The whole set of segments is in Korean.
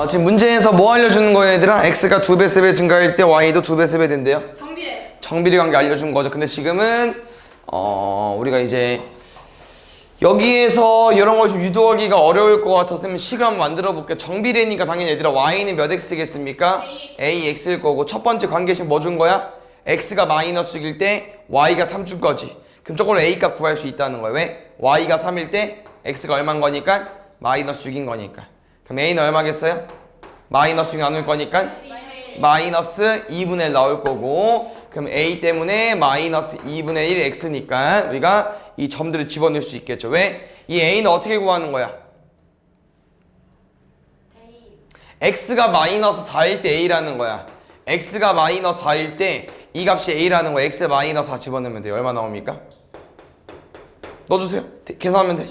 지금 문제에서 뭐 알려주는 거예요, 얘들아? x가 2배, 3배 증가할 때 y도 2배, 3배 된대요? 정비례. 정비례 관계 알려준 거죠. 근데 지금은 우리가 이제 여기에서 이런 걸 좀 유도하기가 어려울 것 같아서 식을 한번 만들어 볼게요. 정비례니까 당연히 얘들아 y는 몇 x겠습니까? ax일 거고 첫 번째 관계식 뭐 준 거야? x가 마이너스 6일 때 y가 3 줄 거지. 그럼 저걸로 a 값 구할 수 있다는 거예요. 왜? y가 3일 때 x가 얼마인 거니까? 마이너스 6인 거니까. 그럼 a는 얼마겠어요? 마이너스 6 나눌 거니까? 마이너스 2분의 1 나올 거고, 그럼 a 때문에 마이너스 2분의 1 x니까 우리가 이 점들을 집어넣을 수 있겠죠. 왜? 이 a는 어떻게 구하는 거야? x가 마이너스 4일 때 a라는 거야. x가 마이너스 4일 때 이 값이 a라는 거야. x 마이너스 4 집어넣으면 돼요. 얼마 나옵니까? 넣어주세요. 계산하면 돼.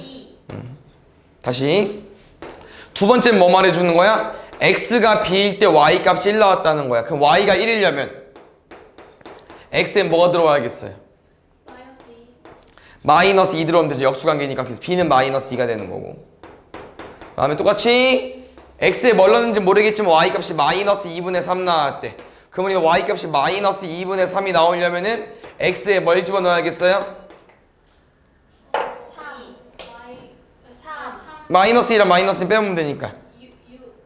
다시 두 번째는 뭐 말해주는 거야? x가 b일 때 y 값이 1 나왔다는 거야. 그럼 y가 1이려면 x에 뭐가 들어와야겠어요? 마이너스 2 들어오면 되죠. 역수관계니까. 그래서 b는 마이너스 2가 되는 거고, 그 다음에 똑같이 x에 뭘 넣는지 모르겠지만 y 값이 마이너스 2분의 3 나왔대. 그러면 y 값이 마이너스 2분의 3이 나오려면은 x에 뭘 집어넣어야겠어요? 마이너스 1이랑 마이너스 1 빼면 되니까.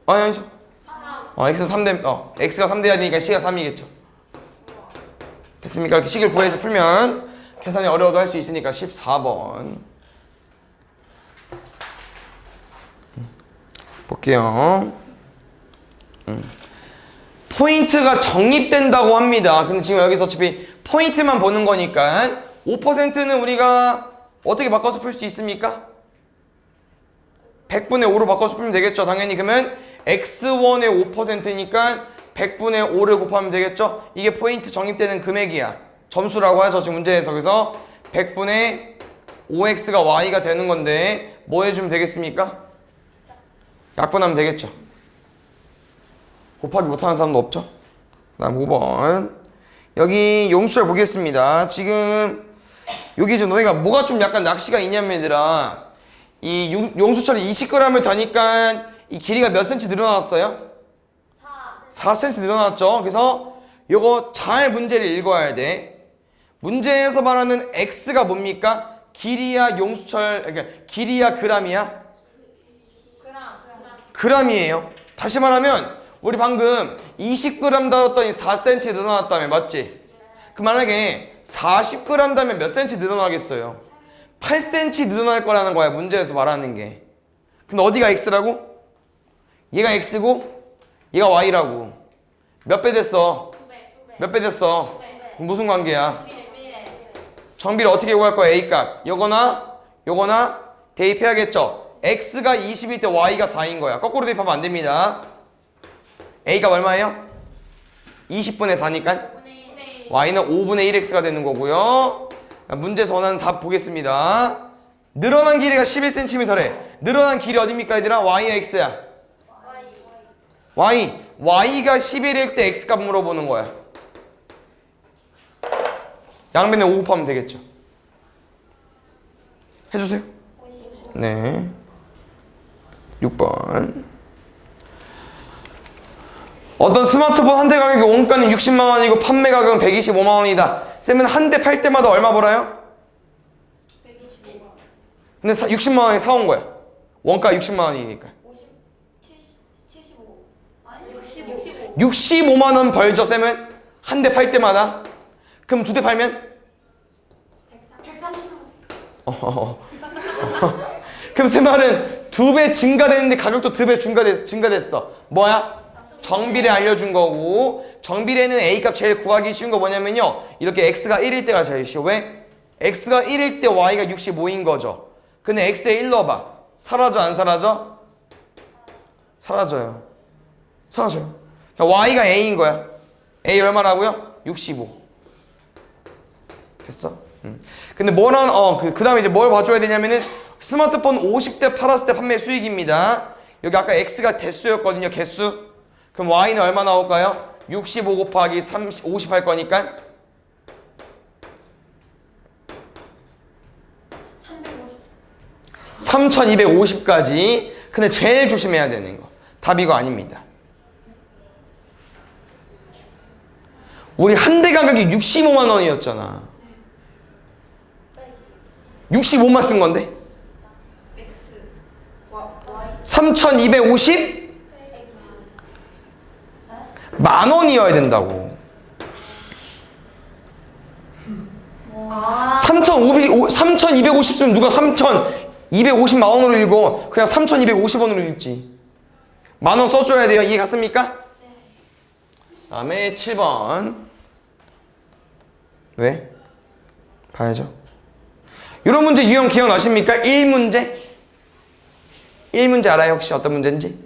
아니죠. x가 3 x가 3 돼야 되니까 c가 3이겠죠. 됐습니까? 이렇게 식을 구해서 풀면 계산이 어려워도 할 수 있으니까 14번 볼게요. 포인트가 적립된다고 합니다. 근데 지금 여기서 어차피 포인트만 보는 거니까 5%는 우리가 어떻게 바꿔서 풀 수 있습니까? 100분의 5로 바꿔서 풀면 되겠죠. 당연히. 그러면 x1의 5%니까 100분의 5를 곱하면 되겠죠. 이게 포인트 적립되는 금액이야. 점수라고 하죠. 지금 문제에서. 그래서 100분의 5x가 y가 되는 건데 뭐 해주면 되겠습니까? 약분하면 되겠죠. 곱하기 못하는 사람도 없죠. 그 다음 5번 여기 용수철 보겠습니다. 지금 여기 지금 너희가 뭐가 좀 약간 낚시가 있냐면 얘들아, 이 용수철이 20g을 다니까 이 길이가 몇 cm 늘어났어요? 4cm 늘어났죠. 그래서 요거 잘 문제를 읽어야 돼. 문제에서 말하는 x가 뭡니까? 길이야 용수철, 그러니까 길이야 그람이야? 그람이에요. 다시 말하면 우리 방금 20g 다뤘더니 4cm 늘어났다며, 맞지? 그 만약에 40g 다면 몇 cm 늘어나겠어요? 8cm 늘어날 거라는 거야, 문제에서 말하는 게. 근데 어디가 x라고? 얘가 x고 얘가 y라고. 몇 배 됐어? 몇 배 됐어? 무슨 관계야? 정비를 어떻게 구할 거야? a값 요거나 대입해야겠죠. x가 20일 때 y가 4인 거야. 거꾸로 대입하면 안 됩니다. a가 얼마예요? 20분의 4니까 y는 5분의 1x가 되는 거고요. 문제에서 원하는 답 보겠습니다. 늘어난 길이가 11cm래. 늘어난 길이 어딥니까 얘들아? y야 x야? y가 11일 때 x값 물어보는 거야. 양변에 5 곱하면 되겠죠. 해주세요. 네. 6번 어떤 스마트폰 한 대 가격이 원가는 60만 원이고 판매 가격은 125만 원이다. 쌤은 한 대 팔 때마다 얼마 벌어요? 125만. 근데 60만 원에 사온 거야. 원가 60만 원이니까. 75. 아니 65. 65만 원 벌죠, 쌤은? 한 대 팔 때마다. 그럼 두 대 팔면? 130만 원. 그럼 쌤 말은 2배 증가되는데 가격도 2배 증가됐어. 뭐야? 정비례 알려준 거고, 정비례는 A값 제일 구하기 쉬운 거 뭐냐면요, 이렇게 X가 1일 때가 제일 쉬워. 왜? X가 1일 때 Y가 65인 거죠. 근데 X에 1 넣어봐. 사라져 안 사라져? 사라져요. 사라져요. 그러니까 Y가 A인 거야. A 얼마라고요? 65. 됐어? 근데 그 다음에 이제 뭘 봐줘야 되냐면은 스마트폰 50대 팔았을 때 판매 수익입니다. 여기 아까 X가 대수였거든요. 개수. 그럼 Y는 얼마 나올까요? 65 곱하기 50 할 거니까 3250까지. 근데 제일 조심해야 되는 거, 답이 이거 아닙니다. 우리 한 대 가격이 65만 원이었잖아. 65만 쓴 건데? X Y 3,250 만 원이어야 된다고. 3,250쓰면 누가 3,250만 원으로 읽어? 그냥 3,250원으로 읽지. 만 원 써줘야 돼요. 이해 갔습니까? 다음에 7번. 왜? 봐야죠. 이런 문제 유형 기억나십니까? 1문제? 1문제 알아요? 혹시 어떤 문제인지?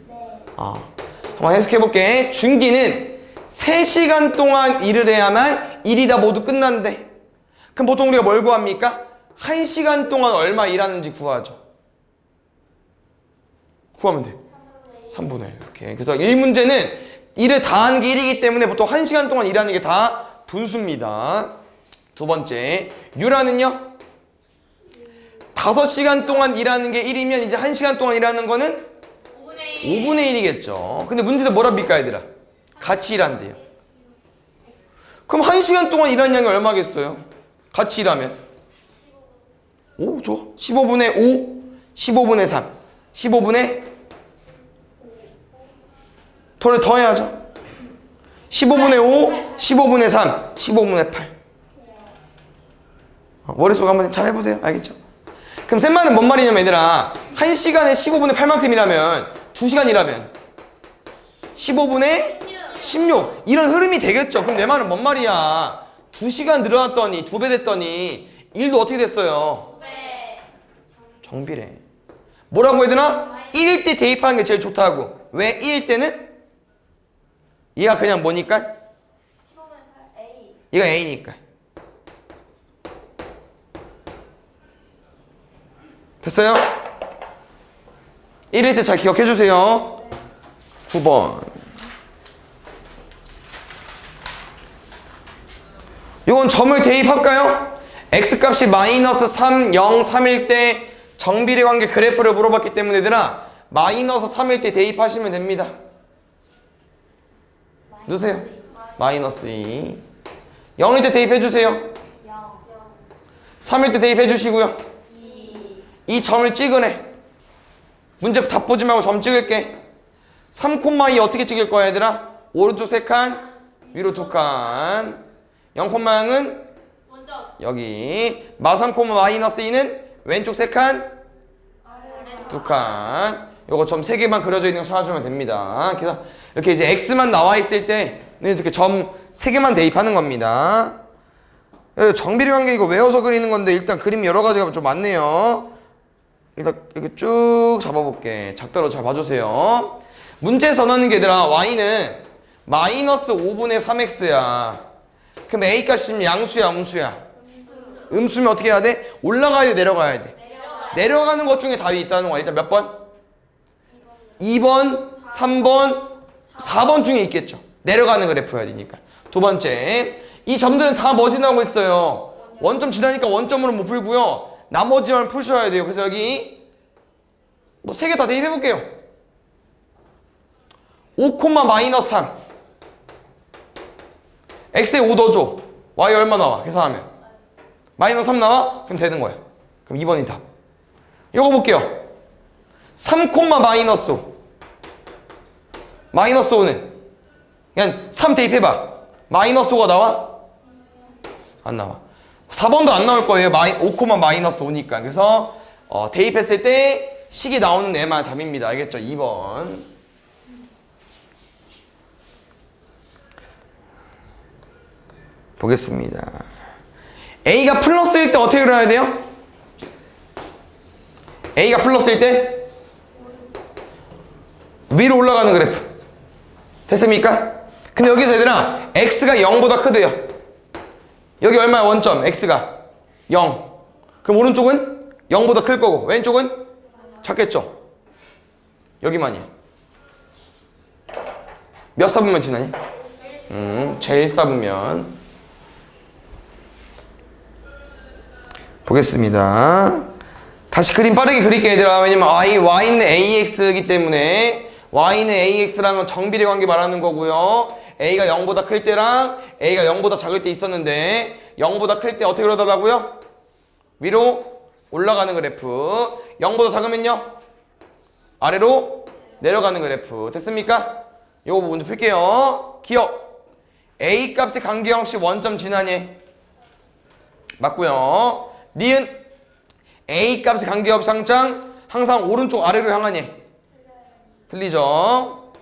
한번 해석해볼게. 중기는 3시간 동안 일을 해야만 일이 다 모두 끝난대. 그럼 보통 우리가 뭘 구합니까? 1시간 동안 얼마 일하는지 구하죠. 구하면 돼. 3분의 1. 이렇게. 그래서 1문제는 일을 다 하는 게 1이기 때문에 보통 1시간 동안 일하는 게 다 분수입니다. 두 번째, 유라는요? 5시간 동안 일하는 게 1이면 이제 1시간 동안 일하는 거는 5분의 1이겠죠. 근데 문제는 뭐랍니까, 얘들아? 같이 일한대요. 그럼 1시간 동안 일하는 양이 얼마겠어요? 같이 일하면? 오, 좋아. 15분의 5, 15분의 3, 15분의 토를 더해야죠. 15분의 5, 15분의 3, 15분의 8. 머릿속 한번 잘 해보세요. 알겠죠? 그럼 셈 말은 뭔 말이냐면 얘들아, 1시간에 15분의 8만큼 일하면 2시간 일하면 15분의 16 이런 흐름이 되겠죠. 그럼 내 말은 뭔 말이야? 2시간 늘어났더니 2배 됐더니 일도 어떻게 됐어요? 정비례. 뭐라고 얘들아? 1일 때 대입하는 게 제일 좋다고. 왜? 1일 때는? 얘가 그냥 뭐니까? 15분의 8 A 얘가 A니까. 됐어요? 1일 때 잘 기억해 주세요. 9번. 이건 점을 대입할까요? x값이 마이너스 3, 0, 3일 때 정비례 관계 그래프를 물어봤기 때문에 얘들아 마이너스 3일 때 대입하시면 됩니다. 넣으세요. 마이너스 2. 0일 때 대입해 주세요. 0 3일 때 대입해 주시고요. 2 이 점을 찍으래. 문제 답 보지 말고 점 찍을게. 3,2 어떻게 찍을 거야 얘들아? 오른쪽 3칸, 위로 2칸. 0,0은 먼저 여기. 마3, 마이너스 2는 왼쪽 3칸, 2칸. 요거 점 3개만 그려져 있는 거 찾아주면 됩니다. 그래서 이렇게 이제 x만 나와 있을 때는 이렇게 점 3개만 대입하는 겁니다. 정비례 관계 이거 외워서 그리는 건데 일단 그림 여러 가지가 좀 많네요. 일단 이렇게 쭉 잡아볼게. 작다로 잘 봐주세요. 문제에서 나는 게 얘들아 y는 마이너스 5분의 3x야. 그럼 a 값이면 양수야 음수야? 음수면 어떻게 해야 돼? 올라가야 돼 내려가야 돼? 내려가는 것 중에 답이 있다는 거야. 일단 몇 번? 2번, 3번, 4번 중에 있겠죠. 내려가는 그래프여야 되니까. 두 번째, 이 점들은 다 뭐 지나고 있어요? 원점 지나니까 원점으로 못 풀고요. 나머지만 푸셔야 돼요. 그래서 여기 뭐 3개 다 대입해 볼게요. 5, 마이너스 3. x에 5 넣어줘. y 얼마 나와? 계산하면 마이너스 3 나와? 그럼 되는 거야. 그럼 2번이 답. 이거 볼게요. 3, 마이너스 5. 마이너스 5는 그냥 3 대입해봐. 마이너스 5가 나와? 안 나와. 4번도 안 나올 거예요. 5, 마이너스 5니까. 그래서 대입했을 때 식이 나오는 애만 답입니다. 알겠죠? 2번. 보겠습니다. A가 플러스일 때 어떻게 그려야 돼요? A가 플러스일 때 위로 올라가는 그래프. 됐습니까? 근데 여기서 얘들아 X가 0보다 크대요. 여기 얼마야 원점? X가 0. 그럼 오른쪽은 0보다 클 거고 왼쪽은 작겠죠? 여기만이야. 몇 사분면 지나니? 제일 사분면. 보겠습니다. 다시 그림 빠르게 그릴게요 얘들아. 왜냐면 y는 ax이기 때문에 y는 ax라는 정비례 관계 말하는 거고요. a가 0보다 클 때랑 a가 0보다 작을 때 있었는데 0보다 클 때 어떻게 그러더라고요? 위로 올라가는 그래프. 0보다 작으면요? 아래로 내려가는 그래프. 됐습니까? 요거 먼저 풀게요. 기억. a 값의 관계 혹시 원점 지나니? 맞고요. 니은 a 값의 관계 없이 항상 오른쪽 아래로 향하니? 틀리죠?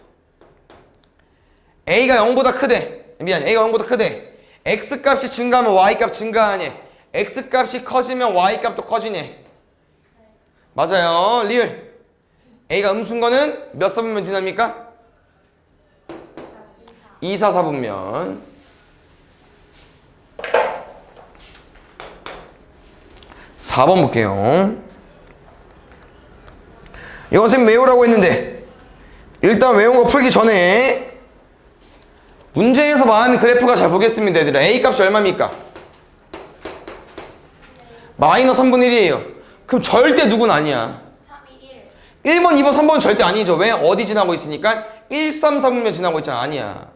a가 0보다 크대. 미안, a가 0보다 크대. x 값이 증가하면 y 값 증가하니? x 값이 커지면 y 값도 커지니? 맞아요. 리을. a가 음수인 거는 몇 사분면 지납니까? 2, 4, 4분면. 4번 볼게요. 이거 선생님 외우라고 했는데 일단 외운 거 풀기 전에 문제에서 말하는 그래프가 잘 보겠습니다. 얘들아, a 값이 얼마입니까? 마이너스 3분의 1이에요. 그럼 절대 누군 아니야. 3이 1. 1번, 2번, 3번은 절대 아니죠. 왜? 어디 지나고 있으니까 1, 3, 4분면 지나고 있잖아. 아니야.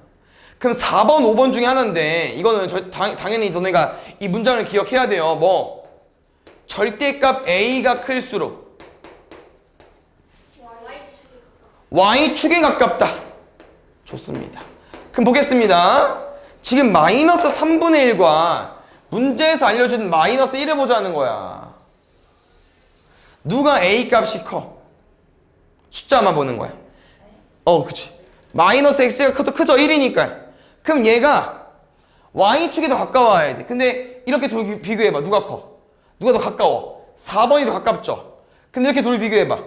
그럼 4번, 5번 중에 하나인데 이거는 당연히 너네가 이 문장을 기억해야 돼요. 뭐? 절대값 a가 클수록 y축에 가깝다. 좋습니다. 그럼 보겠습니다. 지금 마이너스 3분의 1과 문제에서 알려준 마이너스 1을 보자는 거야. 누가 a 값이 커? 숫자만 보는 거야. 그치. 마이너스 x가 크죠? 1이니까. 그럼 얘가 y축에 더 가까워야 돼. 근데 이렇게 둘 비교해봐. 누가 커? 누가 더 가까워? 4번이 더 가깝죠? 근데 이렇게 둘 비교해봐.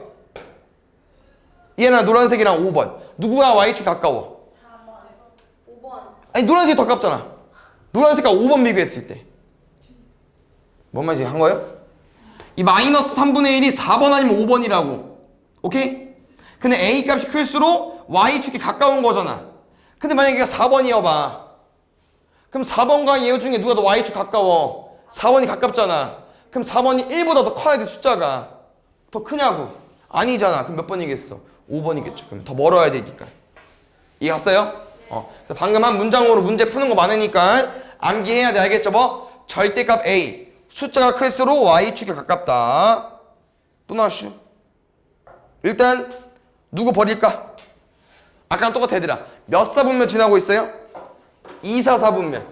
얘랑 노란색이랑 5번. 누구가 y축 가까워? 4번. 5번. 아니, 노란색이 더 가깝잖아. 노란색과 5번 비교했을 때. 뭔 말인지 한 거예요? 이 마이너스 3분의 1이 4번 아니면 5번이라고. 오케이? 근데 a 값이 클수록 y축이 가까운 거잖아. 근데 만약에 얘가 4번이어봐. 그럼 4번과 얘 중에 누가 더 y축 가까워? 4번이 가깝잖아. 그럼 4번이 1보다 더 커야 돼, 숫자가. 더 크냐고? 아니잖아. 그럼 몇 번이겠어? 5번이겠죠. 그럼 더 멀어야 되니까. 이해 갔어요? 그래서 방금 한 문장으로 문제 푸는 거 많으니까 암기해야 돼. 알겠죠? 뭐? 절대값 a. 숫자가 클수록 y축에 가깝다. 또 나왔슈. 일단 누구 버릴까? 아까랑 똑같아 얘들아. 몇 사분면 지나고 있어요? 2, 4, 4분면.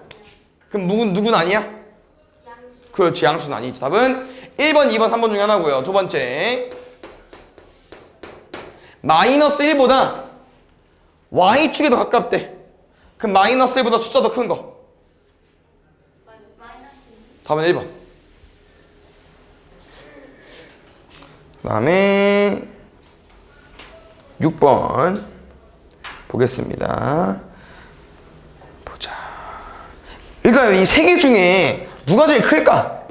그럼 누군 아니야? 양수. 그렇지, 양수는 아니지. 답은 1번, 2번, 3번 중에 하나고요. 두 번째, 마이너스 1보다 y축에 더 가깝대. 그럼 마이너스 1보다 숫자 더 큰 거. 마이너스 2. 답은 1번. 그 다음에 6번 보겠습니다. 보자. 일단 이 세 개 중에 누가 제일 클까?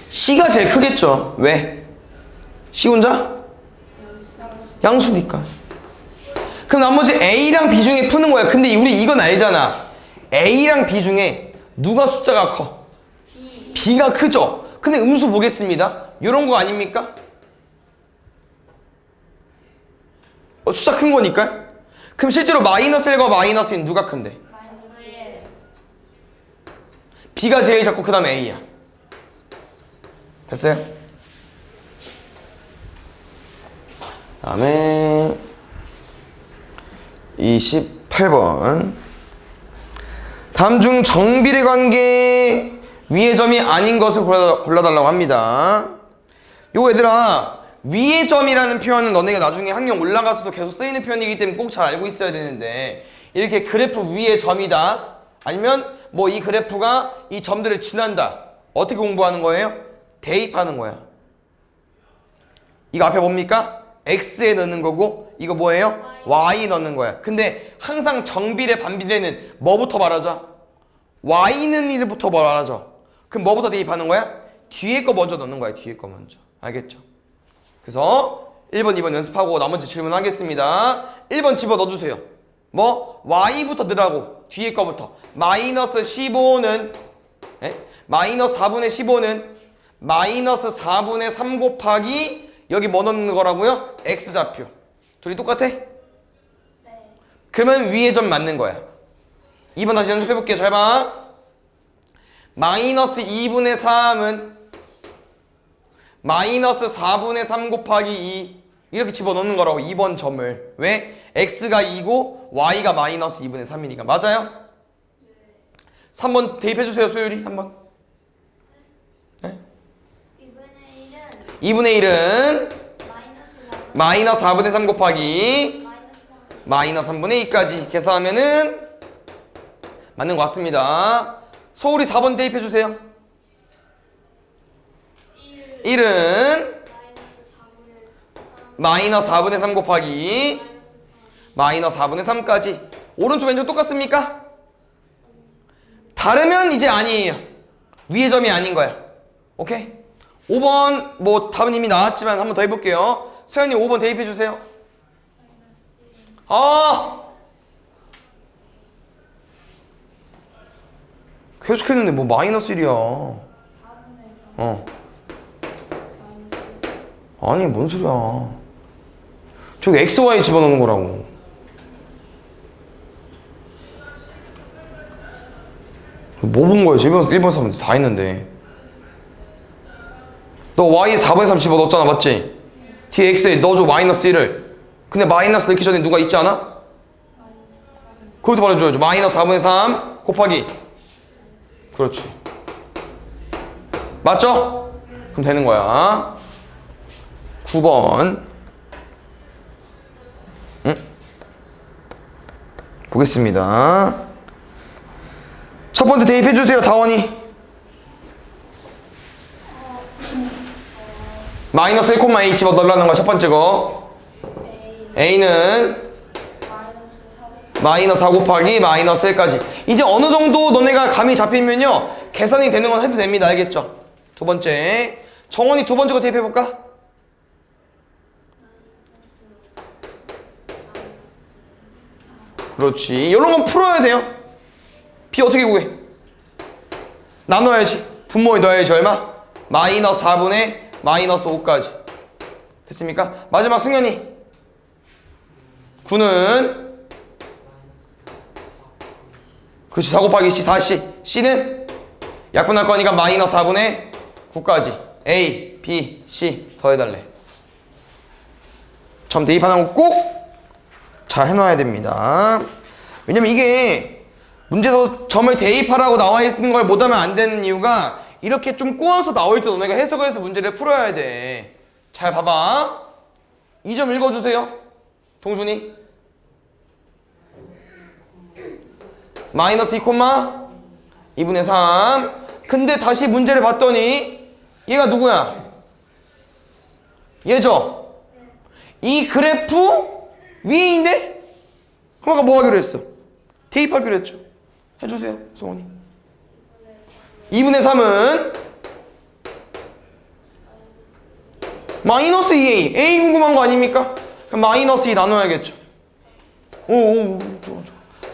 C가 제일 크겠죠. 왜? C 혼자? 양수니까. 그럼 나머지 A랑 B 중에 푸는 거야. 근데 우리 이건 알잖아. A랑 B 중에 누가 숫자가 커? B가 크죠. 근데 음수 보겠습니다. 요런 거 아닙니까? 숫자 큰 거니까. 그럼 실제로 마이너스 1과 마이너스 1 누가 큰데? 마이너스 1. B가 제일 작고 그 다음에 A야. 됐어요? 다음에 28번. 다음 중 정비례 관계 위의 점이 아닌 것을 골라달라고 합니다. 요거 얘들아, 위의 점이라는 표현은 너네가 나중에 학년 올라가서도 계속 쓰이는 표현이기 때문에 꼭 잘 알고 있어야 되는데, 이렇게 그래프 위의 점이다, 아니면 뭐 이 그래프가 이 점들을 지난다, 어떻게 공부하는 거예요? 대입하는 거야. 이거 앞에 뭡니까? x에 넣는 거고, 이거 뭐예요? y 넣는 거야. 근데 항상 정비례 반비례는 뭐부터 말하죠? y는 1부터 말하죠. 그럼 뭐부터 대입하는 거야? 뒤에 거 먼저 넣는 거야. 뒤에 거 먼저. 알겠죠? 그래서 1번, 2번 연습하고 나머지 질문하겠습니다. 1번 집어 넣어주세요. 뭐? y부터 넣으라고. 뒤에 거부터. 마이너스 15는 마이너스 4분의 15는 마이너스 4분의 3 곱하기 여기 뭐 넣는 거라고요? x좌표. 둘이 똑같아? 네. 그러면 위에 점 맞는 거야. 2번 다시 연습해 볼게요. 잘 봐. 마이너스 2분의 3은 마이너스 4분의 3 곱하기 2 이렇게 집어넣는 거라고 2번 점을. 왜? x가 2고 y가 마이너스 2분의 3이니까. 맞아요? 3번 대입해 주세요. 소율이 한번. 네? 2분의 1은 2분의 1은 마이너스 4분의 마이너스 4분의 3 곱하기 마이너스 4분의 마이너스 3분의 2까지 계산하면은 맞는 것 같습니다. 소울이 4번 대입해 주세요. 1 1은 마이너스 4분의 3 마이너스 4분의 3 곱하기 마이너스 4분의 3까지. 오른쪽 왼쪽 똑같습니까? 다르면 이제 아니에요. 위의 점이 아닌 거야. 오케이? 5번 뭐 답은 이미 나왔지만 한 번 더 해볼게요. 서연이 5번 대입해 주세요. 아! 계속 했는데 뭐 마이너스 1이야. 어. 아니 뭔 소리야. 저기 XY 집어넣는 거라고. 뭐 본 거야? 1번, 1번, 3번 다 했는데. 너 Y에 4분의 3 집어넣었잖아. 맞지? 뒤에 X에 넣어줘 마이너스 1을. 근데 마이너스 넣기 전에 누가 있지 않아? 그것도 말해줘야죠. 마이너스 4분의 3 곱하기. 그렇지. 맞죠? 그럼 되는 거야. 9번. 보겠습니다. 첫 번째 대입해 주세요. 다원이. 마이너스 1,a 집어넣으라는 거 첫 번째 거. a는 마이너스 4 곱하기 마이너스 1까지. 이제 어느 정도 너네가 감이 잡히면요 계산이 되는 건 해도 됩니다. 알겠죠? 두 번째. 정원이 두 번째 거 대입해 볼까? 그렇지. 이런 건 풀어야 돼요. b 어떻게 구해? 나눠야지. 분모에 넣어야지. 얼마? 마이너스 4분의 마이너스 5까지. 됐습니까? 마지막 승현이. 9는 그렇지. 4 곱하기 C 4C. C는 약분할 거니까 마이너스 4분의 9까지. A, B, C 더해달래. 점 대입하는 거 꼭 잘 해놔야 됩니다. 왜냐면 이게 문제에서 점을 대입하라고 나와 있는 걸 못하면 안 되는 이유가 이렇게 좀 꼬아서 나올 때 너네가 해석을 해서 문제를 풀어야 돼. 잘 봐봐. 이 점 읽어주세요. 동준이. 마이너스 2, 2분의 3. 근데 다시 문제를 봤더니 얘가 누구야? 얘죠? 이 그래프 위에인데? 그럼 아까 뭐 하기로 했어? 대입하기로 했죠. 해주세요, 성원이. 2분의 3은 마이너스 2a. a 궁금한 거 아닙니까? 그럼 마이너스 2 나눠야겠죠. 오, 좋아.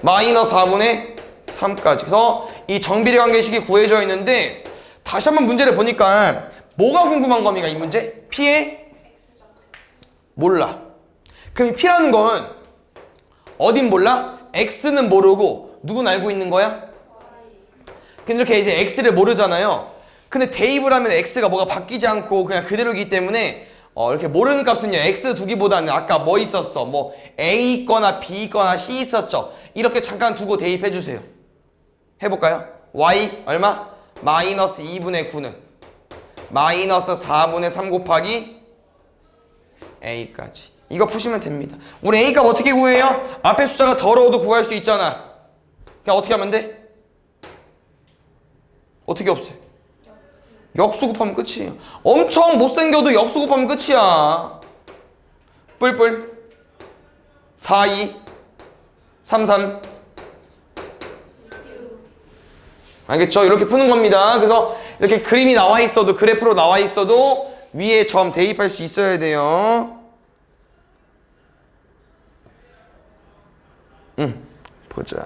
마이너스 4분의 3까지. 그래서 이 정비례 관계식이 구해져 있는데 다시 한번 문제를 보니까 뭐가 궁금한 겁니까? 이 문제? p의 몰라. 그럼 이 p라는 건 어딘 몰라? x는 모르고 누군 알고 있는 거야? 근데 이렇게 이제 x를 모르잖아요. 근데 대입을 하면 x가 뭐가 바뀌지 않고 그냥 그대로이기 때문에 이렇게 모르는 값은요 x 두기보다는 아까 뭐 있었어? 뭐 a 있거나 b 있거나 c 있었죠. 이렇게 잠깐 두고 대입해 주세요. 해볼까요? y 얼마? 마이너스 2분의 9는 마이너스 4분의 3 곱하기 a까지. 이거 푸시면 됩니다. 우리 a 값 어떻게 구해요? 앞에 숫자가 더러워도 구할 수 있잖아. 그냥 어떻게 하면 돼? 어떻게 없애? 역수 곱하면 끝이에요. 엄청 못생겨도 역수 곱하면 끝이야. 뿔뿔 4, 2 3, 3. 알겠죠? 이렇게 푸는 겁니다. 그래서 이렇게 그림이 나와 있어도 그래프로 나와 있어도 위에 점 대입할 수 있어야 돼요. 보자.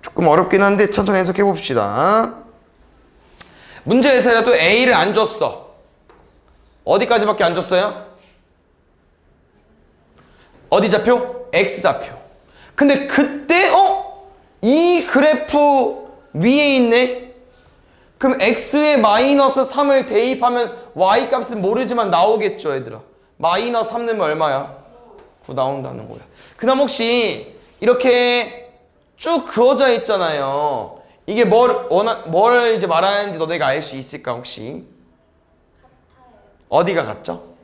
조금 어렵긴 한데 천천히 해석해 봅시다. 문제에서라도 A를 안 줬어. 어디까지밖에 안 줬어요? 어디 좌표? X좌표. 근데 그때 이 그래프 위에 있네? 그럼 X에 마이너스 3을 대입하면 Y 값은 모르지만 나오겠죠, 얘들아. 마이너스 3 넣으면 얼마야? 9 나온다는 거야. 그 다음 혹시 이렇게 쭉 그어져 있잖아요. 이게 뭘 이제 말하는지 너네가 알 수 있을까, 혹시? 어디가 같죠?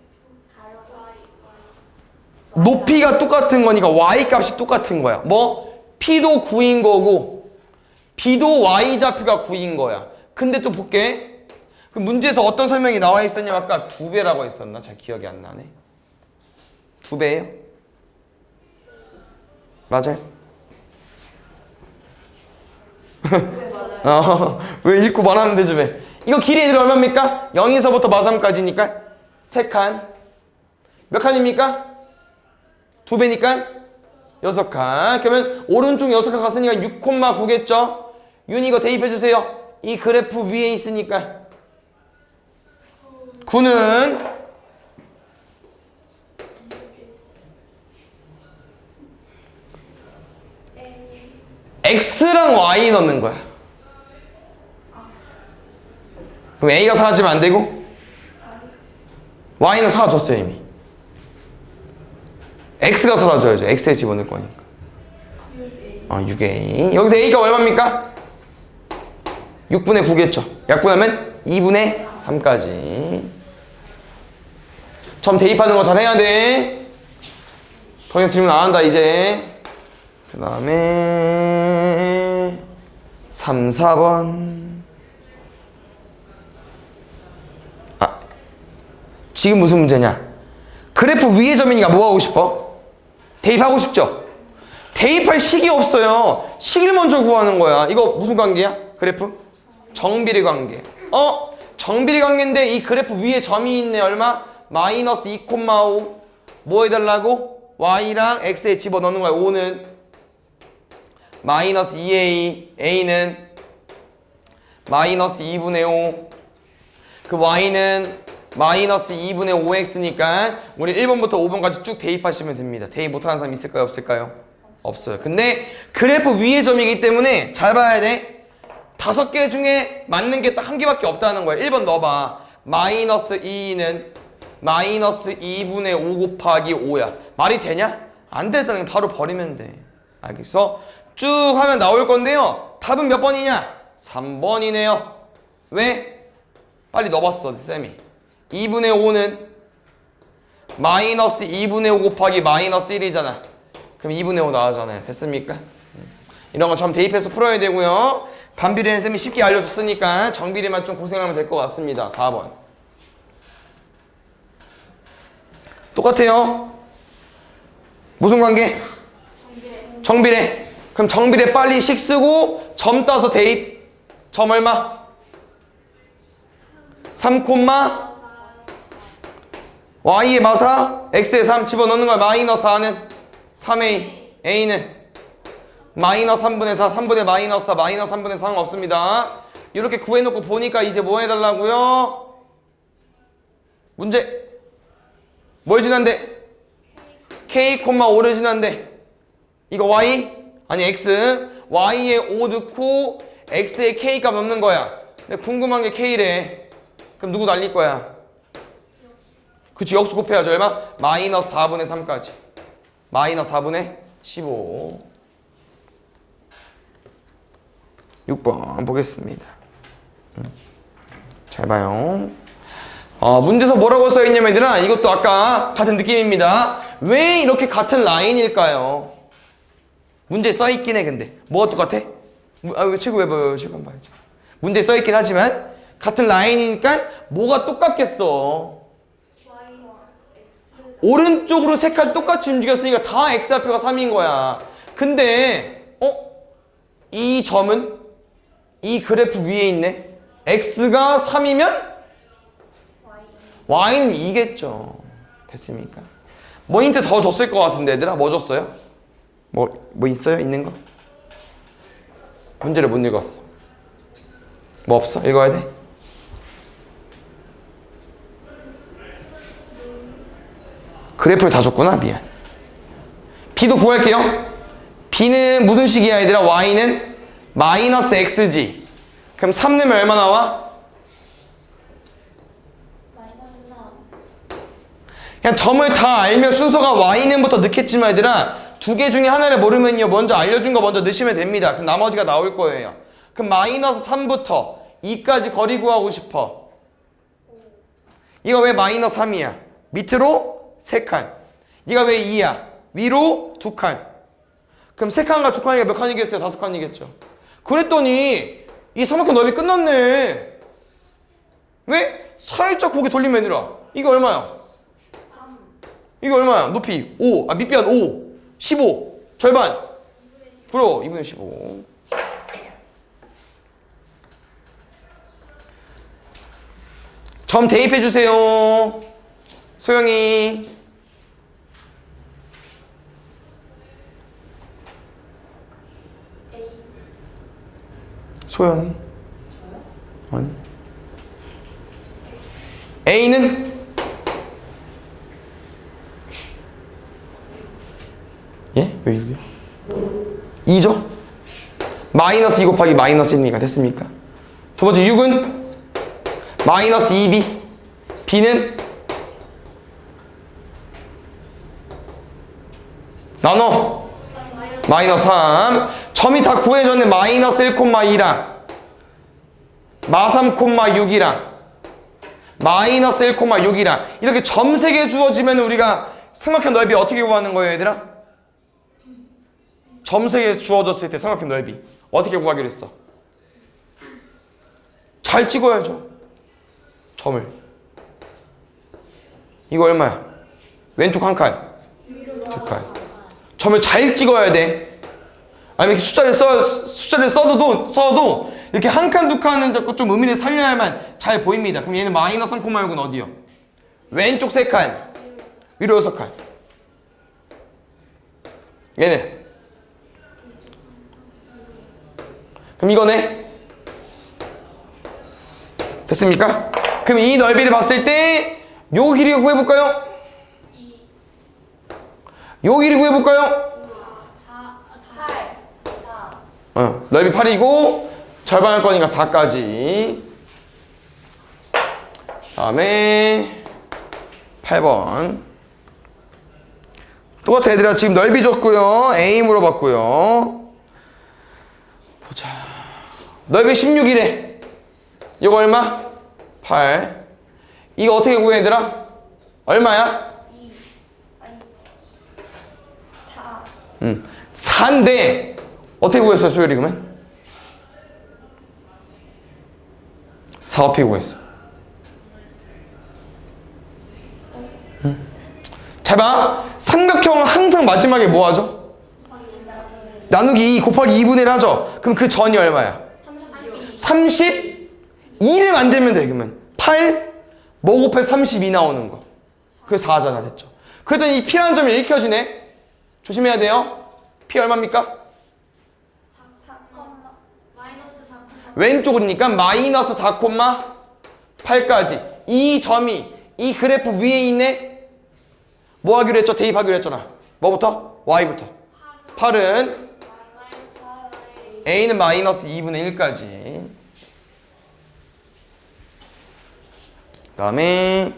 높이가 똑같은 거니까 Y 값이 똑같은 거야. 뭐? P도 9인 거고 B도 Y 좌표가 9인 거야. 근데 또 볼게. 그 문제에서 어떤 설명이 나와 있었냐면 아까 2배라고 했었나? 잘 기억이 안 나네. 2배예요? 맞아요? 왜 읽고 말하면 되지 왜? 이거 길이 얘들 얼마입니까? 0에서부터 마3까지니까 3칸. 몇 칸입니까? 2배니까 6칸. 그러면 오른쪽 6칸 갔으니까 6,9겠죠? 윤이 이거 대입해주세요. 이 그래프 위에 있으니까 9는 X랑 Y 넣는 거야. 그럼 A가 사라지면 안 되고 Y는 사라졌어요 이미. X가 사라져야죠. X에 집어넣을 거니까. 6A. 여기서 A가 얼마입니까? 6분의 9겠죠. 약분하면 2분의 3까지. 점 대입하는 거 잘 해야 돼. 더 이상 질문 안 한다 이제. 그 다음에 3, 4번. 지금 무슨 문제냐? 그래프 위의 점이니까 뭐 하고 싶어? 대입하고 싶죠? 대입할 식이 없어요. 식을 먼저 구하는 거야. 이거 무슨 관계야? 그래프? 정비례 관계. 정비례 관계인데 이 그래프 위에 점이 있네. 얼마? 마이너스 2,5. 뭐 해달라고? Y랑 X에 집어넣는 거야. 5는 마이너스 2A. A는 마이너스 2분의 5. 그 Y는 마이너스 2분의 5X니까 우리 1번부터 5번까지 쭉 대입하시면 됩니다. 대입 못하는 사람 있을까요? 없을까요? 없어요. 근데 그래프 위의 점이기 때문에 잘 봐야 돼. 5개 중에 맞는 게 딱 한 개밖에 없다는 거야. 1번 넣어봐. 마이너스 2는 마이너스 2분의 5 곱하기 5야. 말이 되냐? 안 되잖아. 바로 버리면 돼. 알겠어? 쭉 하면 나올 건데요. 답은 몇 번이냐? 3번이네요. 왜? 빨리 넣어봤어, 쌤이. 2분의 5는 마이너스 2분의 5 곱하기 마이너스 1이잖아. 그럼 2분의 5 나오잖아요. 됐습니까? 이런 거 점 대입해서 풀어야 되고요. 반비례는 쌤이 쉽게 알려줬으니까 정비례만 좀 고생하면 될 것 같습니다. 4번. 똑같아요. 무슨 관계? 정비례. 그럼 정비례 빨리 식 쓰고 점 따서 대입. 점 얼마? 3, Y의 마사 X의 3 집어넣는 거야. 마이너스 4는 3A. A는 마이너스 3분의 4 3분의 마이너스 4 마이너스 3분의 4는 없습니다. 이렇게 구해놓고 보니까 이제 뭐 해달라고요? 문제 뭘 지난데? K,5를 지난데 이거 Y? 아니 X. Y에 5 넣고 X에 K 값 넣는 거야. 근데 궁금한 게 K래. 그럼 누구 날릴 거야? 그치, 역수 곱해야죠. 얼마? 마이너스 4분의 3까지. 마이너스 4분의 15. 6번 보겠습니다. 잘 봐요. 문제에서 뭐라고 써있냐면 얘들아, 이것도 아까 같은 느낌입니다. 왜 이렇게 같은 라인일까요? 문제에 써있긴 해. 근데 뭐가 똑같아? 왜 최고 왜 봐요? 최고 한번 봐야죠. 문제에 써있긴 하지만 같은 라인이니까 뭐가 똑같겠어? 오른쪽으로 세 칸 똑같이 움직였으니까 다 X좌표가 3인 거야. 근데 이 점은 이 그래프 위에 있네. X가 3이면 Y는 2겠죠. 됐습니까? 뭐 힌트 더 줬을 것 같은데 얘들아. 뭐 줬어요? 뭐 있어요? 있는 거? 문제를 못 읽었어. 뭐 없어? 읽어야 돼? 그래프를 다 줬구나. 미안. b도 구할게요. b는 무슨 식이야 얘들아? y는 마이너스 xg. 그럼 3 넣으면 얼마 나와? 마이너스 3. 그냥 점을 다 알면 순서가 y는부터 넣겠지만 얘들아, 두 개 중에 하나를 모르면요, 먼저 알려준 거 먼저 넣으시면 됩니다. 그럼 나머지가 나올 거예요. 그럼 마이너스 3부터 2까지 거리 구하고 싶어. 이거 왜 마이너스 3이야? 밑으로 3칸. 이가 왜 2야? 위로 2칸. 그럼 3칸과 2칸이가 몇 칸이겠어요? 5칸이겠죠. 그랬더니 이 삼각형 넓이 끝났네. 왜? 살짝 고개 돌리면 얘들아, 이거 얼마야? 3. 이거 얼마야? 높이 5, 밑변 5, 15, 절반 9로 2분의 15. 점 대입해 주세요. 소영이. A. 소영이. 아니. A는 예? 왜 6이야? 2죠? 마이너스 2 곱하기 마이너스 1이니까 됐습니까? 두 번째 6은 마이너스 2b. b는 나눠 마이너스 3. 점이 다 구해졌네. 마이너스 1,2랑 마 3,6이랑 마이너스 1,6이랑 이렇게 점 3개 주어지면 우리가 삼각형 넓이 어떻게 구하는 거예요 얘들아? 점 3개 주어졌을 때 삼각형 넓이 어떻게 구하기로 했어? 잘 찍어야죠. 점을. 이거 얼마야? 왼쪽 한 칸, 2칸. 점을 잘 찍어야 돼. 아니면 이렇게 숫자를 써도 이렇게 한 칸, 2칸은 자꾸 좀 의미를 살려야만 잘 보입니다. 그럼 얘는 마이너스 3,6은 어디요? 왼쪽 3칸, 위로 6칸. 얘는 그럼 이거네. 됐습니까? 그럼 이 넓이를 봤을 때 요 길이 구해볼까요? 2. 요 길이 구해볼까요? 4. 8. 4. 넓이 8이고 절반할 거니까 4까지. 다음에 8번. 똑같아 얘들아. 지금 넓이 줬고요. A 물어봤고요. 보자. 넓이 16이래. 이거 얼마? 8. 이거 어떻게 구해 얘들아? 얼마야? 2. 아니. 4. 4인데 어떻게 구했어요 소율이 그러면? 4 어떻게 구했어? 잘 봐. 삼각형은 항상 마지막에 뭐 하죠? 나누기 2 곱하기 2분의 1 하죠. 그럼 그 전이 얼마야? 32를 만들면 돼. 그러면 8 뭐 곱해 32 나오는 거. 그게 4잖아. 됐죠. 그랬더니 이 P라는 점이 읽혀지네. 조심해야 돼요. P 얼마입니까? 4. 마이너스 4. 왼쪽이니까 마이너스 4,8까지. 이 점이 이 그래프 위에 있네. 뭐 하기로 했죠? 대입하기로 했잖아. 뭐부터? Y부터. 8은 마이너스 4. A는 마이너스 2분의 1까지. 그 다음에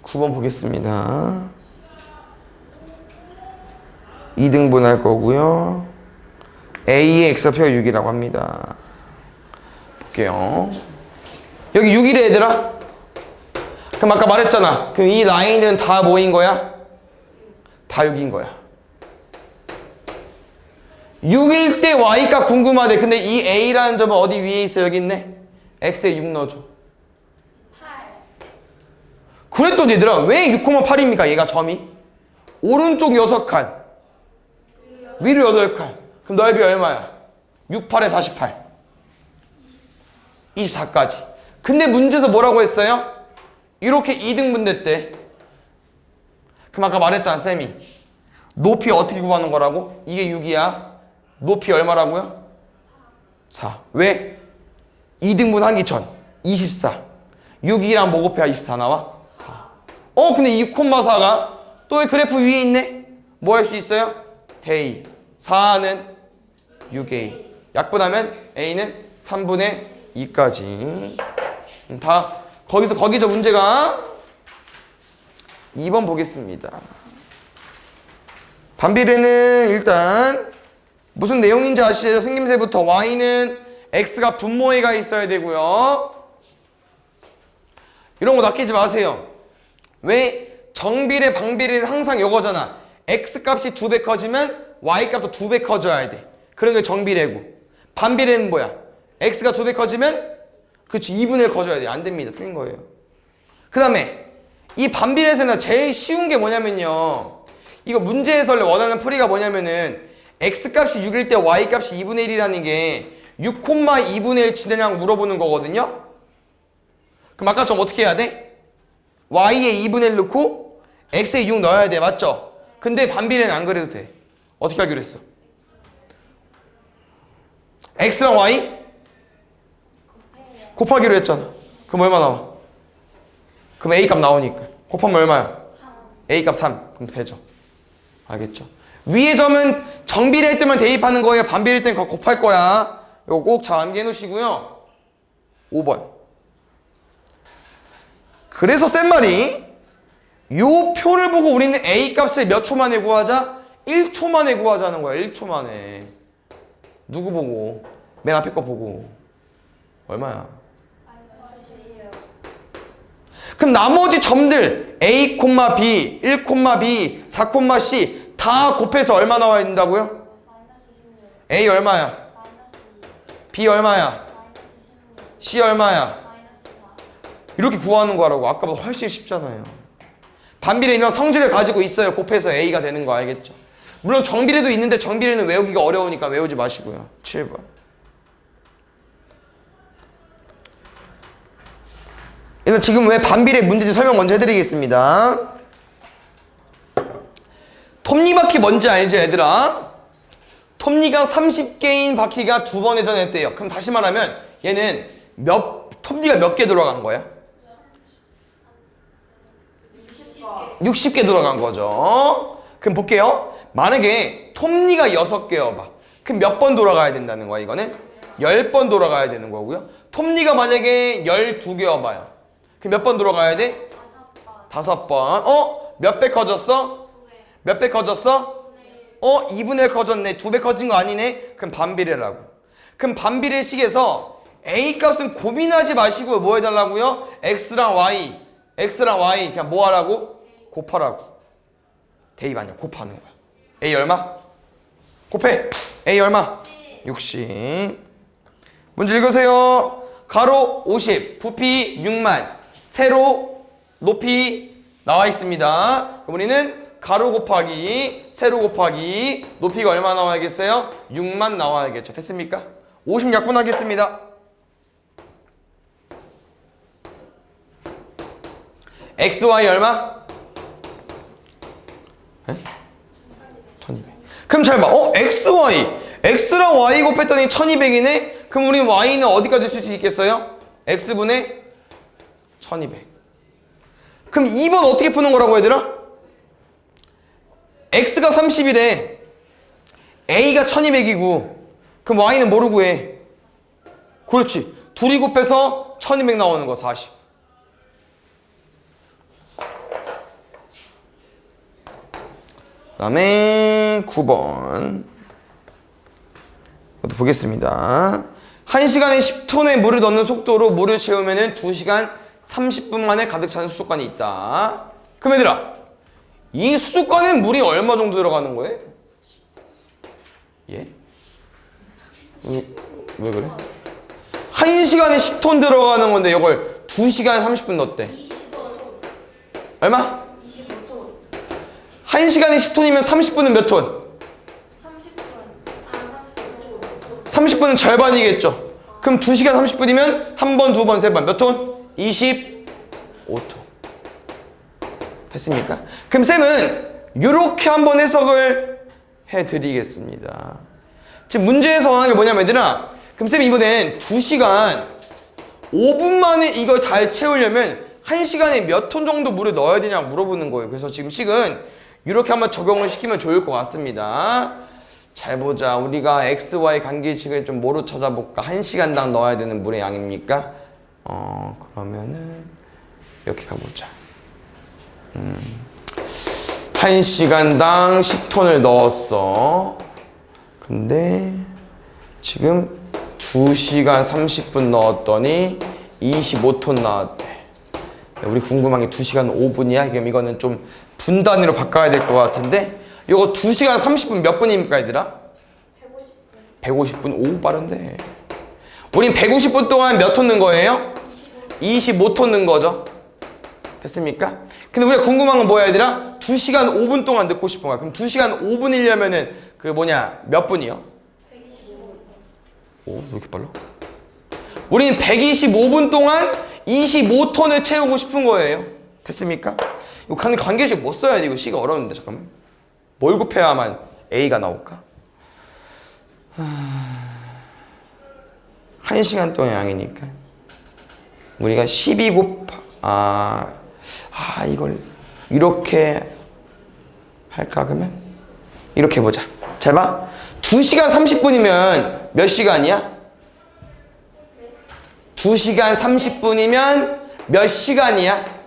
9번 보겠습니다. 2등분 할 거고요. A의 x좌표 6이라고 합니다. 볼게요. 여기 6이래 얘들아. 그럼 아까 말했잖아. 그럼 이 라인은 다 뭐인 거야? 다 6인 거야. 6일 때 y가 궁금하대. 근데 이 a라는 점은 어디 위에 있어? 여기 있네. x에 6 넣어줘. 8. 그랬더니 얘들아 왜 6,8입니까? 얘가 점이 오른쪽 6칸 위로 8칸. 그럼 넓이 얼마야? 6, 8에 48 24까지. 근데 문제도 뭐라고 했어요? 이렇게 2등분 됐대. 그럼 아까 말했잖아 쌤이 높이 어떻게 구하는 거라고? 이게 6이야. 높이 얼마라고요? 4. 왜? 2등분 하기 전 24. 6이랑 뭐 곱해야 24 나와? 4. 근데 이 6,4가 또 왜 그래프 위에 있네? 뭐 할 수 있어요? 대입. 4는 6A. 약분하면 A는 3분의 2까지. 다 거기서 거기죠 문제가. 2번 보겠습니다. 반비례는 일단 무슨 내용인지 아시죠? 생김새부터 y는 x가 분모에 가 있어야 되고요. 이런 거 낚이지 마세요. 왜? 정비례, 방비례는 항상 이거잖아. x 값이 2배 커지면 y 값도 2배 커져야 돼. 그런 게 정비례고. 반비례는 뭐야? x가 2배 커지면 그치 2분의 1 커져야 돼. 안 됩니다. 틀린 거예요. 그 다음에 이 반비례에서는 제일 쉬운 게 뭐냐면요. 이거 문제에서 원하는 풀이가 뭐냐면은 x 값이 6일 때 y 값이 2분의 1이라는 게 6,2분의 1 지대량 물어보는 거거든요. 그럼 아까처럼 어떻게 해야 돼? y에 2분의 1 넣고 x에 6 넣어야 돼. 맞죠? 근데 반비례는 안 그래도 돼. 어떻게 하기로 했어? x랑 y 곱하기로 했잖아. 그럼 얼마 나와? 그럼 a 값 나오니까 곱하면 얼마야? 3. a 값 3. 그럼 되죠. 알겠죠? 위의 점은 정비례일 때만 대입하는 거예요. 반비례일 때는 곱할 거야. 이거 꼭 잘 암기해 놓으시고요. 5번. 그래서 쌤 말이 요 표를 보고 우리는 a 값을 몇 초 만에 구하자? 1초 만에 구하자는 거야. 1초 만에. 누구 보고? 맨 앞에 거 보고. 얼마야? 그럼 나머지 점들 A, B, 1, B, 4, C 다 곱해서 얼마 나와야 된다고요? A 얼마야? B 얼마야? C 얼마야? 이렇게 구하는 거라고. 아까보다 훨씬 쉽잖아요. 반비례 이런 성질을 가지고 있어요. 곱해서 A가 되는 거 알겠죠? 물론 정비례도 있는데 정비례는 외우기가 어려우니까 외우지 마시고요. 7번. 일단 지금 왜 반비례 문제지 설명 먼저 해드리겠습니다. 톱니바퀴 뭔지 알죠 얘들아? 톱니가 30개인 바퀴가 2번 회전했대요. 그럼 다시 말하면 얘는 톱니가 몇 개 들어간 거야? 60개 들어간 거죠. 그럼 볼게요. 만약에 톱니가 6개여봐. 그럼 몇 번 돌아가야 된다는 거야 이거는? 10번 돌아가야 되는 거고요. 톱니가 만약에 12개여봐요. 그럼 몇 번 돌아가야 돼? 5번. 몇 배 커졌어? 몇 배 커졌어? 2분의 1 커졌네. 2배 커진 거 아니네? 그럼 반비례라고. 그럼 반비례식에서 A 값은 고민하지 마시고 뭐 해달라고요? X랑 Y 그냥 뭐 하라고? 곱하라고. 대입 아니야. 곱하는 거야. A 얼마? 곱해. A 얼마? 60. 문제 읽으세요. 가로 50, 부피 6만, 세로 높이 나와 있습니다. 그럼 우리는 가로 곱하기 세로 곱하기 높이가 얼마 나와야겠어요? 6만 나와야겠죠. 됐습니까? 50 약분하겠습니다. x, y 얼마? 1200. 그럼 잘 봐. x, y. x랑 y 곱했더니 1200이네? 그럼 우리 y는 어디까지 쓸 수 있겠어요? x분의 1200. 그럼 2번 어떻게 푸는 거라고 얘들아? x가 30이래. a가 1200이고 그럼 y는 뭐로 구해? 그렇지. 둘이 곱해서 1200 나오는 거 40. 그 다음에 9번 이것도 보겠습니다. 1시간에 10톤의 물을 넣는 속도로 물을 채우면 2시간 30분 만에 가득 차는 수족관이 있다. 그럼 얘들아 이 수족관에 물이 얼마 정도 들어가는 거예요? 예? 왜 그래? 1시간에 10톤 들어가는 건데 이걸 2시간 30분 넣었대. 25톤. 얼마? 25톤. 1시간에 10톤이면 30분은 몇 톤? 30분. 30분은 절반이겠죠. 그럼 2시간 30분이면 한 번, 두 번, 세 번. 몇 톤? 25톤. 됐습니까? 그럼 쌤은 이렇게 한번 해석을 해드리겠습니다. 지금 문제에서 하는 게 뭐냐면 얘들아, 그럼 쌤이 이번엔 2시간 5분 만에 이걸 다 채우려면 1시간에 몇 톤 정도 물을 넣어야 되냐고 물어보는 거예요. 그래서 지금 식은 이렇게 한번 적용을 시키면 좋을 것 같습니다. 잘 보자. 우리가 x, y 관계식을 좀 뭐로 찾아볼까? 1시간당 넣어야 되는 물의 양입니까? 그러면은 이렇게 가보자. 1시간당 10톤을 넣었어. 근데 지금 2시간 30분 넣었더니 25톤 나왔대. 우리 궁금한 게 2시간 5분이야? 그럼 이거는 좀 분 단위로 바꿔야 될 것 같은데 이거 2시간 30분 몇 분입니까 얘들아? 150분. 오 빠른데. 우린 150분 동안 몇 톤 넣은 거예요? 25톤 넣은 거죠. 됐습니까? 근데 우리가 궁금한 건 뭐야 얘들아? 2시간 5분 동안 넣고 싶은 거야. 그럼 2시간 5분이려면은 몇 분이요? 125분. 오, 왜 이렇게 빨라? 우린 125분 동안 25톤을 채우고 싶은 거예요. 됐습니까? 이거 관계식 뭐 써야 돼? 이거 시가 어려운데 잠깐만. 뭘 곱해야만 A가 나올까? 1시간 동안 양이니까 우리가 12 이걸 이렇게 할까 그러면? 이렇게 해보자. 잘 봐. 2시간 30분이면 몇 시간이야? 2시간 30분이면 몇 시간이야?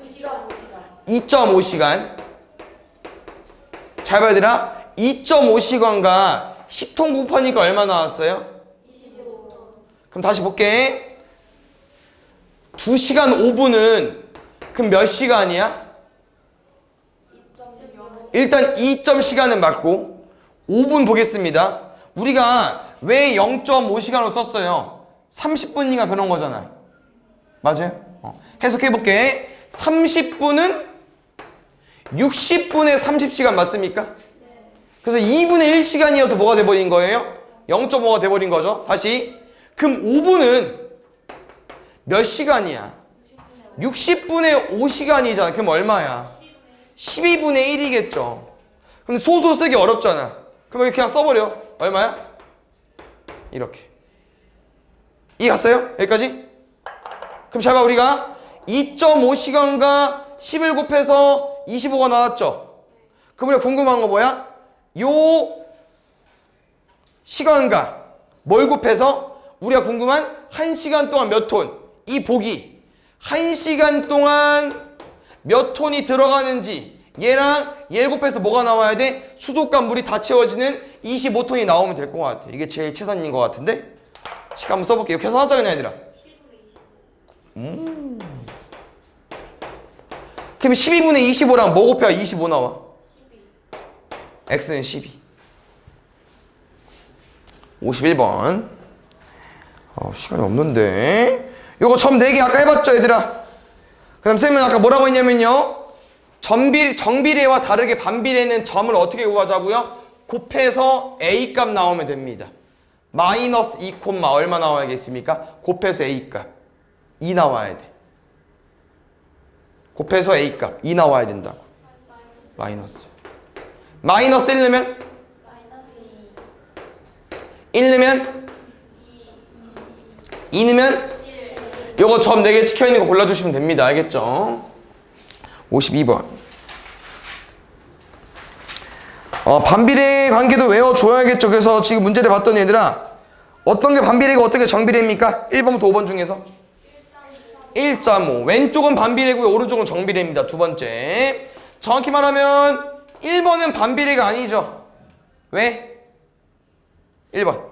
2.5시간. 잘 봐야 되나? 2.5시간과 10톤 곱하니까 얼마 나왔어요? 25톤. 그럼 다시 볼게. 2시간 5분은 그럼 몇 시간이야? 2.0. 일단 2.시간은 맞고 5분 보겠습니다. 우리가 왜 0.5시간으로 썼어요? 30분이가 그런 거잖아. 맞아요? 해석해 볼게. 30분은 60분의 30시간 맞습니까? 그래서 2분의 1시간이어서 뭐가 돼버린 거예요? 0.5가 돼버린 거죠. 다시. 그럼 5분은 몇 시간이야? 60분의 5시간이잖아. 그럼 얼마야? 12분의 1이겠죠. 근데 소수 쓰기 어렵잖아. 그럼 그냥 써버려. 얼마야? 이렇게. 이 갔어요? 여기까지? 그럼 잘 봐. 우리가 2.5시간과 10을 곱해서 25가 나왔죠? 그럼 우리가 궁금한 거 뭐야? 요 시간과 뭘 곱해서 우리가 궁금한 1시간 동안 몇 톤? 이 보기 1시간 동안 몇 톤이 들어가는지 얘랑 얘를 곱해서 뭐가 나와야 돼? 수족관 물이 다 채워지는 25톤이 나오면 될 것 같아. 이게 제일 최선인 것 같은데? 시간 한번 써볼게요. 계산하자 그냥 얘들아. 그럼 12분의 25랑 뭐 곱해야 25 나와? 12. X는 12. 51번. 시간이 없는데. 요거 점 4개 아까 해봤죠 얘들아? 그럼 쌤은 아까 뭐라고 했냐면요. 정비례와 다르게 반비례는 점을 어떻게 구하자고요? 곱해서 A 값 나오면 됩니다. 마이너스 2, 얼마 나와야겠습니까? 곱해서 A 값 2 나와야 돼. 곱해서 A 값 2 나와야 된다고. 마이너스 1 넣으면? 1 넣으면? 2 넣으면? 요거 점 4개 찍혀있는 거 골라주시면 됩니다. 알겠죠? 52번. 반비례 관계도 외워줘야겠죠. 그래서 지금 문제를 봤더니 얘들아 어떤 게 반비례고 어떤 게 정비례입니까? 1번부터 5번 중에서 1.5. 왼쪽은 반비례고요. 오른쪽은 정비례입니다. 두 번째. 정확히 말하면 1번은 반비례가 아니죠. 왜? 1번.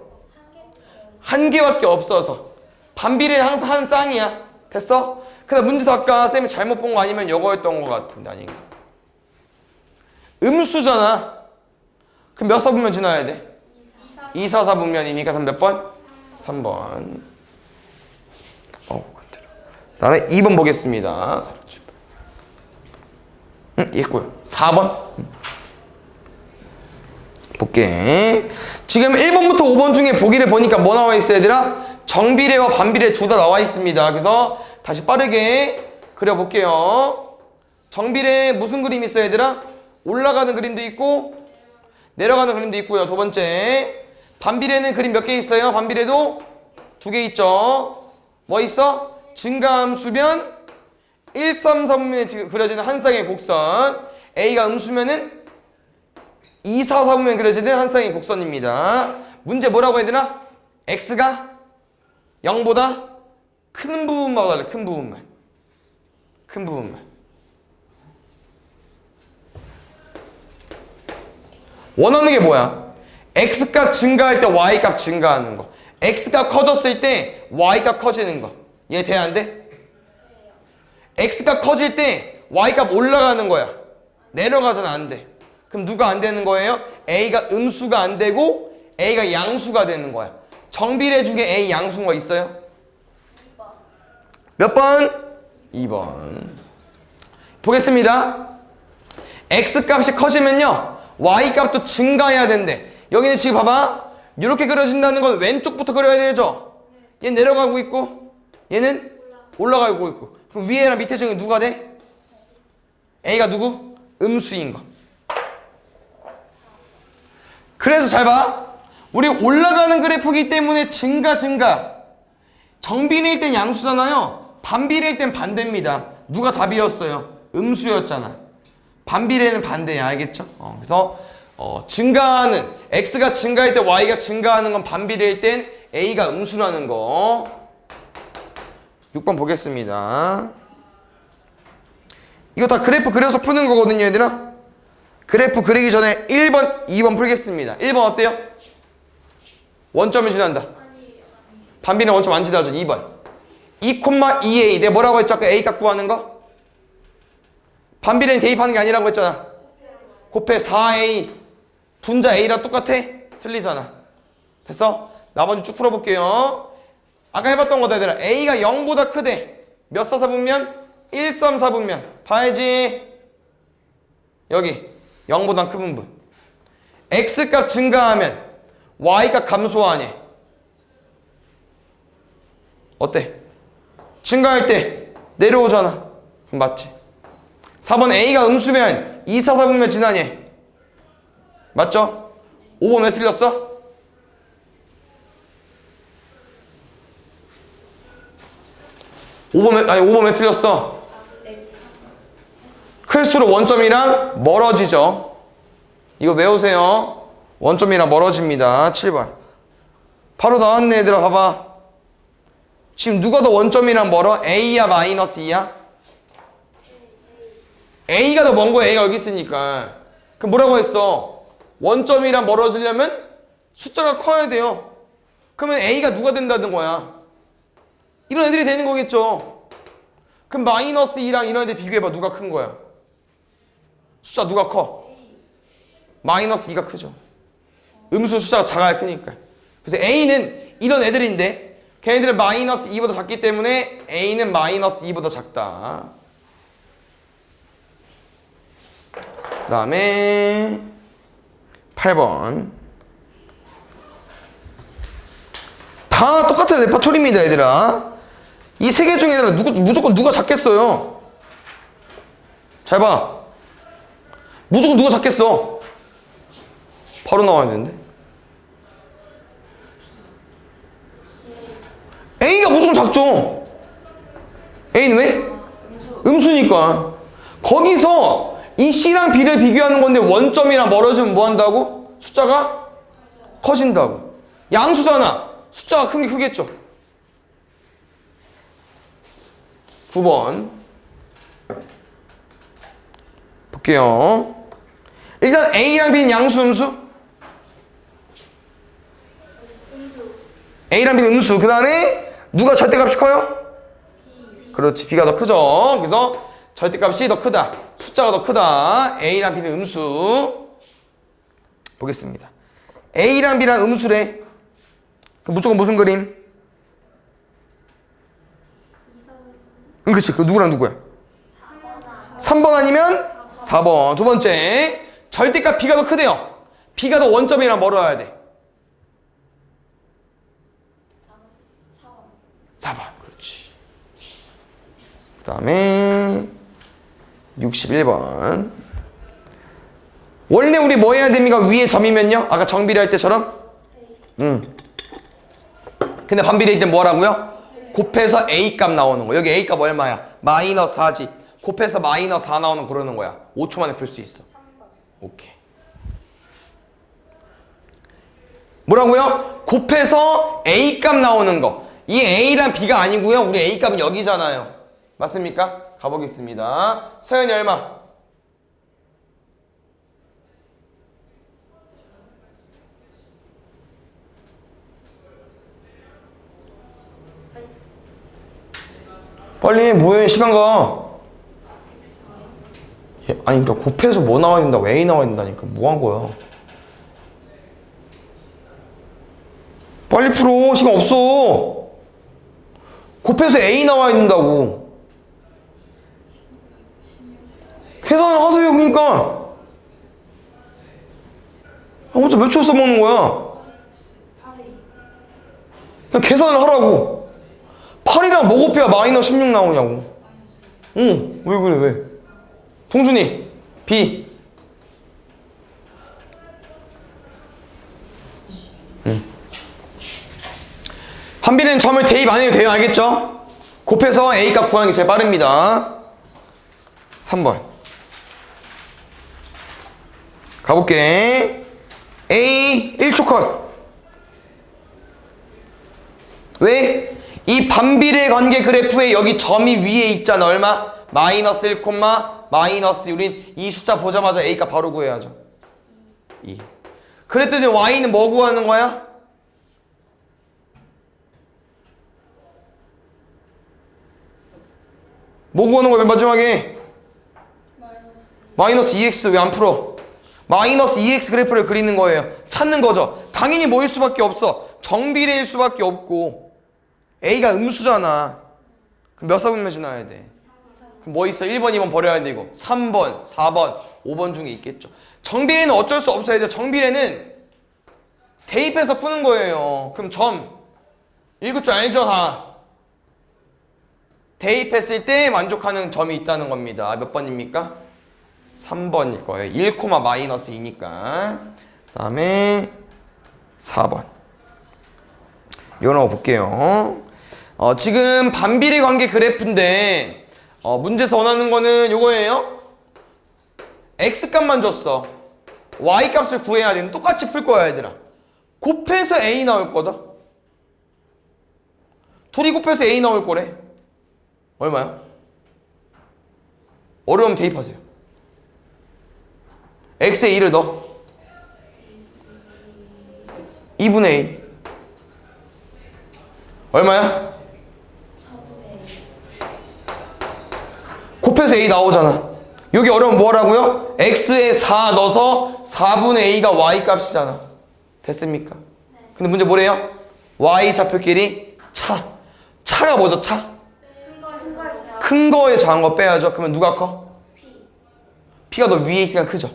한 개밖에 없어서. 반비례는 항상 한 쌍이야. 됐어? 근데 문제도 아까 쌤이 잘못 본 거 아니면 이거였던 것 같은데 아닌가? 음수잖아. 그럼 몇 사분면 지나야 돼? 2, 4, 4분면이니까 그럼 몇 번? 3번. 다음에 2번 보겠습니다. 있고요. 4번. 볼게. 지금 1번부터 5번 중에 보기를 보니까 뭐 나와 있어요, 얘들아? 정비례와 반비례 둘 다 나와 있습니다. 그래서 다시 빠르게 그려볼게요. 정비례 무슨 그림 있어요, 얘들아? 올라가는 그림도 있고 내려가는 그림도 있고요. 두 번째. 반비례는 그림 몇 개 있어요? 반비례도 2개 있죠. 뭐 있어? 증가함수면 1, 3, 4분면에 그려지는 한 쌍의 곡선. A가 음수면은 2, 4, 4분면 그려지는 한 쌍의 곡선입니다. 문제 뭐라고 해야 되나? x가 0보다 큰 부분만 달래. 큰 부분만. 큰 부분만. 원하는 게 뭐야? x값 증가할 때 y값 증가하는 거. x값 커졌을 때 y값 커지는 거. 얘 돼? 안 돼? x값 커질 때 y값 올라가는 거야. 내려가서는 안 돼. 그럼 누가 안 되는 거예요? a가 음수가 안 되고 a가 양수가 되는 거야. 정비례 중에 a 양수인 거 있어요? 몇 번? 2번. 보겠습니다. x값이 커지면요 y값도 증가해야 된대. 여기는 지금 봐봐. 이렇게 그려진다는 건 왼쪽부터 그려야 되죠? 얘는 내려가고 있고 얘는 올라가고 있고. 그럼 위에랑 밑에 중에 누가 돼? a가 누구? 음수인 거. 그래서 잘 봐. 우리 올라가는 그래프이기 때문에 증가. 정비례일 땐 양수잖아요. 반비례일 땐 반대입니다. 누가 답이었어요? 음수였잖아. 반비례는 반대야. 알겠죠? 그래서 증가하는 x가 증가할 때 y가 증가하는 건 반비례일 땐 a가 음수라는 거. 6번 보겠습니다. 이거 다 그래프 그려서 푸는 거거든요, 얘들아. 그래프 그리기 전에 1번, 2번 풀겠습니다. 1번 어때요? 원점을 지난다. 반비례 원점 안 지나죠. 2번. 2,2a. 내가 뭐라고 했죠? 아까 a 값 구하는 거? 반비례는 대입하는 게 아니라고 했잖아. 곱해 4a. 분자 a랑 똑같아? 틀리잖아. 됐어? 나머지 쭉 풀어볼게요. 아까 해봤던 거다 얘들아. a가 0보다 크대. 몇 4, 4분면? 1, 3, 4분면. 봐야지. 여기 0보다 큰 분분. x값 증가하면 y값 감소하니. 어때? 증가할 때 내려오잖아. 그럼 맞지? 4번 a가 음수면 2, 4, 4분면 지나니. 맞죠? 5번 왜 틀렸어? 아니 5번 왜 틀렸어? 클수록 원점이랑 멀어지죠. 이거 외우세요. 원점이랑 멀어집니다. 7번. 바로 나왔네 얘들아. 봐봐. 지금 누가 더 원점이랑 멀어? a야 마이너스 2야? a가 더 먼 거야. a가 여기 있으니까. 그럼 뭐라고 했어? 원점이랑 멀어지려면 숫자가 커야 돼요. 그러면 a가 누가 된다는 거야? 이런 애들이 되는 거겠죠. 그럼 마이너스 2랑 이런 애들 비교해봐. 누가 큰 거야? 숫자 누가 커? 마이너스 2가 크죠. 음수 숫자가 작아야 크니까. 그래서 a는 이런 애들인데 걔네들은 마이너스 2보다 작기 때문에 a는 마이너스 2보다 작다. 그 다음에 8번. 다 똑같은 레파토리입니다 얘들아. 이 세 개 중에 무조건 누가 작겠어요? 잘 봐. 무조건 누가 작겠어? 바로 나와야 되는데. A가 무조건 작죠. A는 왜? 음수니까. 거기서 이 C랑 B를 비교하는 건데 원점이랑 멀어지면 뭐 한다고? 숫자가 커진다고. 양수잖아. 숫자가 큰 게 크겠죠. 9번 볼게요. 일단 A랑 B는 양수, 음수? A랑 B는 음수. 그 다음에 누가 절대값이 커요? 그렇지. B가 더 크죠. 그래서 절대값이 더 크다. 숫자가 더 크다. A랑 B는 음수. 보겠습니다. A랑 B랑 음수래. 그럼 무조건 무슨 그림? 그치. 그 누구랑 누구야? 3번 아니면 4번. 두 번째. 절대값 B가 더 크대요. B가 더 원점이랑 멀어야 돼. 4번. 그렇지. 그 다음에 61번. 원래 우리 뭐 해야 됩니까? 위에 점이면요? 아까 정비례할 때처럼? 근데 반비례일 때 뭐 하라고요? 곱해서 A값 나오는 거. 여기 A값 얼마야? 마이너스 4지. 곱해서 마이너스 4 나오는 거 그러는 거야. 5초 만에 풀 수 있어. 오케이. 뭐라고요? 곱해서 A 값 나오는 거. 이 A랑 B가 아니고요. 우리 A 값은 여기잖아요. 맞습니까? 가보겠습니다. 서연이 얼마? 빨리 해. 뭐해? 시간 가. 아니 그러니까 곱해서 뭐 나와야 된다고? A 나와야 된다니까. 뭐 한 거야? 빨리 풀어. 시간 없어. 곱해서 A 나와야 된다고. 계산을 하세요. 그러니까. 혼자 몇 초 써먹는 거야? 그냥 계산을 하라고. 8이랑 뭐 곱해야 마이너스 16 나오냐고. 응. 왜 그래 왜? 동준이 B. 한비례는 점을 대입 안 해도 돼요. 알겠죠? 곱해서 A 값 구하는 게 제일 빠릅니다. 3번 가볼게. A 1초 컷. 왜? 이 반비례 관계 그래프에 여기 점이 위에 있잖아. 얼마? 마이너스 1, 마이너스. 우린 이 숫자 보자마자 A 값 바로 구해야죠. 2. 그랬더니 Y는 뭐 구하는 거야? 뭐 구하는 거야 맨 마지막에? 마이너스 2x. 왜 안 풀어? 마이너스 2x 그래프를 그리는 거예요. 찾는 거죠. 당연히 뭐일 수밖에 없어? 정비례일 수밖에 없고. A가 음수잖아. 그럼 몇 사분면 지나야 돼? 그럼 뭐 있어? 1번, 2번 버려야 되고 3번, 4번, 5번 중에 있겠죠. 정비례는 어쩔 수 없어야 돼. 정비례는 대입해서 푸는 거예요. 그럼 점 읽을 줄 알죠? 다 대입했을 때 만족하는 점이 있다는 겁니다. 몇 번입니까? 3번일 거예요. 1, 마이너스 2니까. 그 다음에 4번 이거 나와 볼게요. 지금 반비례 관계 그래프인데 문제에서 원하는 거는 요거예요. X값만 줬어. Y값을 구해야 되는. 똑같이 풀 거야 얘들아. 곱해서 A 나올 거다. 둘이 곱해서 A 나올 거래. 얼마야? 어려우면 대입하세요. X에 2를 넣어. 2분의 A 얼마야? 곱해서 A 나오잖아. 여기 어려우면 뭐 하라고요? X에 4 넣어서 4분의 A가 Y 값이잖아. 됐습니까? 근데 문제 뭐래요? Y 좌표끼리 차가 뭐죠? 차? 큰 거에 작은 거 빼야죠. 그러면 누가 커? P가 더 위에 있으니까 크죠.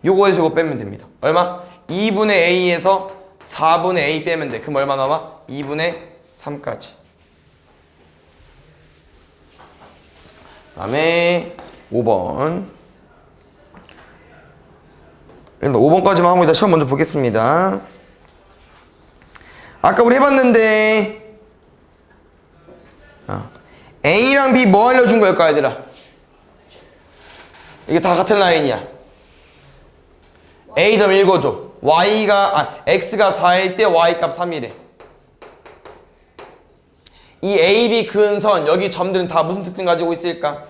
요거에서 요거 빼면 됩니다. 얼마? 2분의 A에서 4분의 A 빼면 돼. 그럼 얼마 나와? 2분의 3까지. 그 다음에 5번. 일단 5번까지만 하고 일단 시험 먼저 보겠습니다. 아까 우리 해봤는데 A랑 B 뭐 알려준 거일까 얘들아? 이게 다 같은 라인이야. A점 읽어줘. X가 4일 때 Y값 3이래. 이 A, B 근선 여기 점들은 다 무슨 특징 가지고 있을까?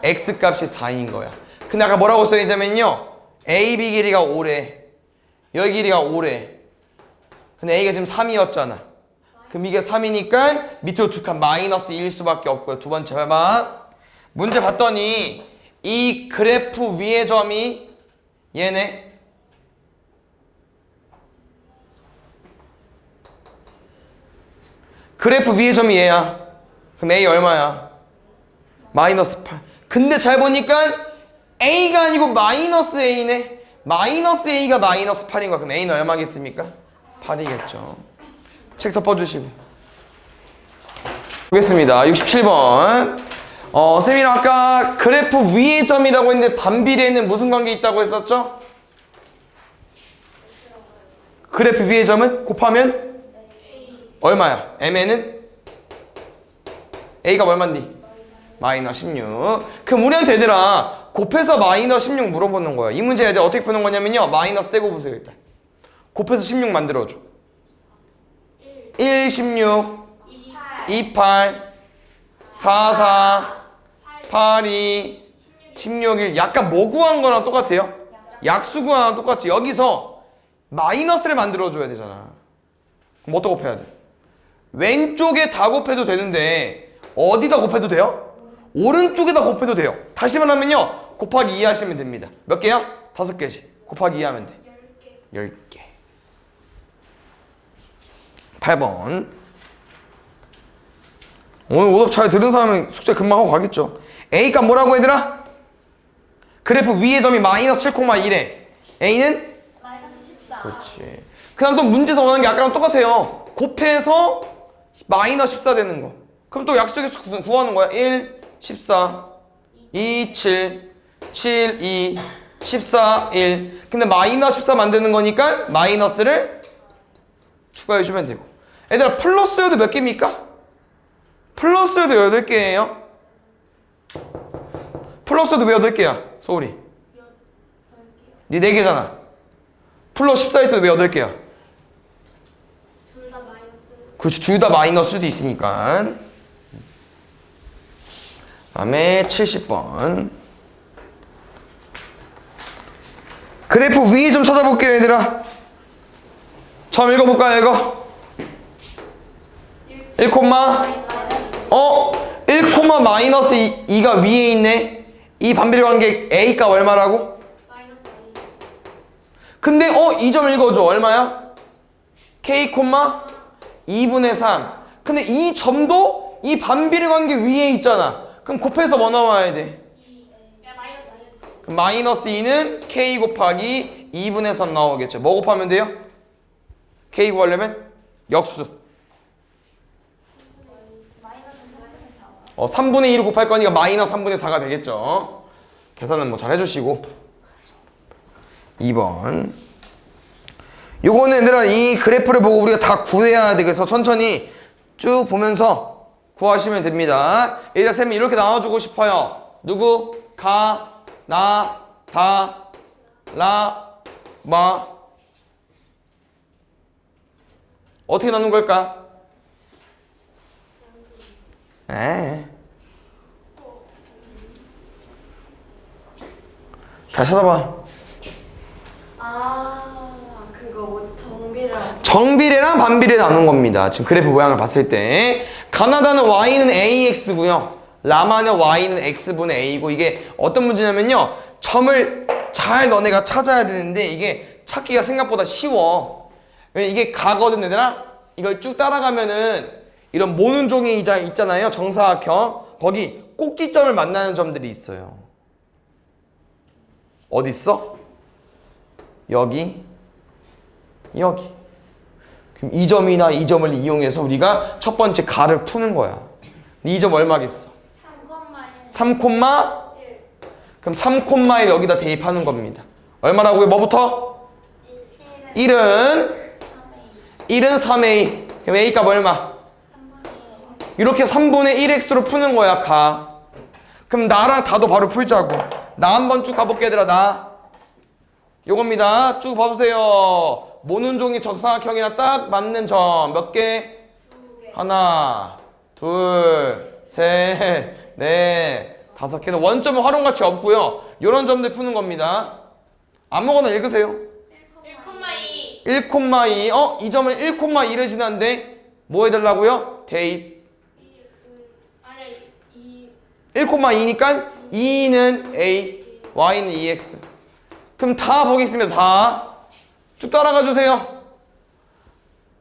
X값이 4인 거야. 근데 아까 뭐라고 써있냐면요, A, B 길이가 5래. 여기 길이가 5래. 근데 A가 지금 3이었잖아. 그럼 이게 3이니까 밑으로 두 칸 마이너스 1일 수밖에 없고요. 두 번째 봐봐. 문제 봤더니 이 그래프 위의 점이 얘네. 그래프 위의 점이 얘야. 그럼 A 얼마야? 마이너스 8. 근데 잘 보니까 A가 아니고 마이너스 A네. 마이너스 A가 마이너스 8인 거야. 그럼 A는 얼마겠습니까? 8이겠죠. 책 덮어주시고 보겠습니다. 67번. 쌤이랑 아까 그래프 위의 점이라고 했는데 반비례는 무슨 관계 있다고 했었죠? 그래프 위의 점은 곱하면 얼마야? M에는 A가 얼만디? 마이너스 16. 그럼 우리한테 얘들아 곱해서 마이너스 16 물어보는 거야. 이 문제 애들 어떻게 푸는 거냐면요, 마이너스 떼고 보세요. 일단 곱해서 16 만들어줘. 1 1, 16, 8 28, 4, 4, 8 8, 2, 16, 1. 약간 뭐 구한 거랑 똑같아요? 약수 구한 거랑 똑같지. 여기서 마이너스를 만들어줘야 되잖아. 그럼 어디다 곱해야 돼? 왼쪽에 다 곱해도 되는데 어디다 곱해도 돼요? 오른쪽에다 곱해도 돼요. 다시 말하면요. 곱하기 2 하시면 됩니다. 몇 개야? 5개씩. 곱하기 2 하면 돼. 10개 10개. 8번. 오늘 오답 잘 들은 사람은 숙제 금방 하고 가겠죠. A값 뭐라고 얘들아? 그래프 위의 점이 마이너스 7,1에 A는? 마이너스 14 그렇지. 그 다음 또 문제에서 원하는 게 아까랑 똑같아요. 곱해서 마이너스 14 되는 거. 그럼 또 약속에서 구하는 거야. 1, 14, 2, 7, 7, 2, 14, 1. 근데 마이너스 14 만드는 거니까 마이너스를 추가해주면 되고. 얘들아 플러스여도 몇 개입니까? 플러스여도 8개예요. 플러스여도 왜 8개야? 소울이. 8개요 네 4개잖아. 플러스 14일 때도 왜 8개야? 둘 다 마이너스 그렇지. 둘 다 마이너스도 있으니까. 다음에 70번. 그래프 위에 좀 찾아볼게요 얘들아. 처음 읽어볼까요 이거? 1, 1 마이너스 1, 마이너스 2가 위에 있네. 이 반비례 관계 A값 얼마라고? 마이너스 2 근데 이 점 읽어줘. 얼마야? K, 2분의 3. 근데 이 점도 이 반비례 관계 위에 있잖아. 그럼 곱해서 뭐 나와야 돼? 2 마이너스 2 그럼 마이너스 2는 K 곱하기 2분의 3 나오겠죠. 뭐 곱하면 돼요? K 구하려면 역수. 마이너스 3분의 4 3분의 1을 곱할 거니까 마이너스 3분의 4가 되겠죠. 계산은 뭐 잘 해주시고. 2번. 요거는 얘들아 이 그래프를 보고 우리가 다 구해야 돼. 그래서 천천히 쭉 보면서 구하시면 됩니다. 일단 쌤이 이렇게 나눠주고 싶어요. 누구? 가, 나, 다, 라, 마. 어떻게 나눈 걸까? 잘 찾아봐. 그거 뭐지 정비랑 정비례랑 반비례 나눈 겁니다. 지금 그래프 모양을 봤을 때 가나다는 y는 ax고요. 라마는 y는 x분의 a고 이게 어떤 문제냐면요. 점을 잘 너네가 찾아야 되는데 이게 찾기가 생각보다 쉬워. 왜냐면 이게 가거든 얘들아. 이걸 쭉 따라가면은 이런 모눈종이 있잖아요. 정사각형. 거기 꼭지점을 만나는 점들이 있어요. 어디 있어? 여기. 여기. 그럼 이 점이나 이 점을 이용해서 우리가 첫 번째 가를 푸는 거야. 이 점 얼마겠어? 3, 1 그럼 3,1 여기다 대입하는 겁니다. 얼마라고요? 뭐부터? 1은 3a. 그럼 a 값 얼마? 3분의 1 이렇게 3분의 1x로 푸는 거야. 가. 그럼 나랑 다도 바로 풀자고. 나 한번 쭉 가볼게 얘들아. 나 요겁니다. 쭉 봐보세요. 모눈종이 적사각형이랑 딱 맞는 점 몇 개? 2개 하나, 둘, 셋, 넷, 5개는 원점은 활용가치 없고요. 이런 점들 푸는 겁니다. 아무거나 읽으세요. 1,2 1,2. 이 점은 1,2를 지났는데 뭐 해달라고요? 대입. 아니야 2 1,2니까 2는 A, Y는 EX. 그럼 다 보겠습니다. 다. 쭉 따라가 주세요.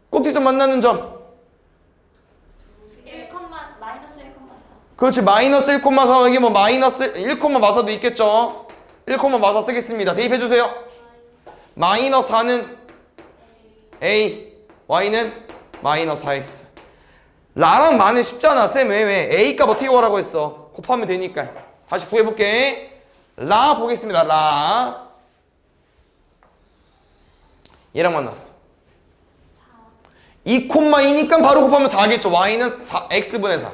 꼭지점 만나는 점. 1, 마이너스 1,4 그렇지. 마이너스 1,4. 이게 뭐 마이너스 1,4도 있겠죠. 1,4 쓰겠습니다. 대입해 주세요. 마이너스 4는 A, Y는 마이너스 4X. 라랑 마는 쉽잖아. 쌤 왜? A 값 어떻게 구하라고 했어? 곱하면 되니까. 다시 구해볼게. 라 보겠습니다. 라. 얘랑 만났어. 2,2니까 바로 곱하면 4겠죠. Y는 X분의 4.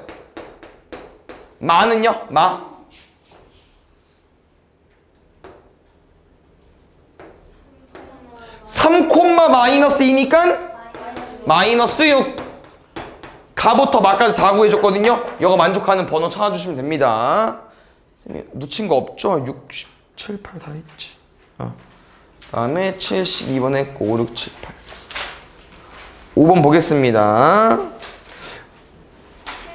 마는요? 마. 3,4 3 마이너스 2니까 마이너스 6. 가부터 마까지 다 구해줬거든요. 이거 만족하는 번호 찾아주시면 됩니다. 쌤이 놓친 거 없죠? 6, 7, 8 다 했지. 다음에 72번 했고 5, 6, 7, 8. 5번 보겠습니다.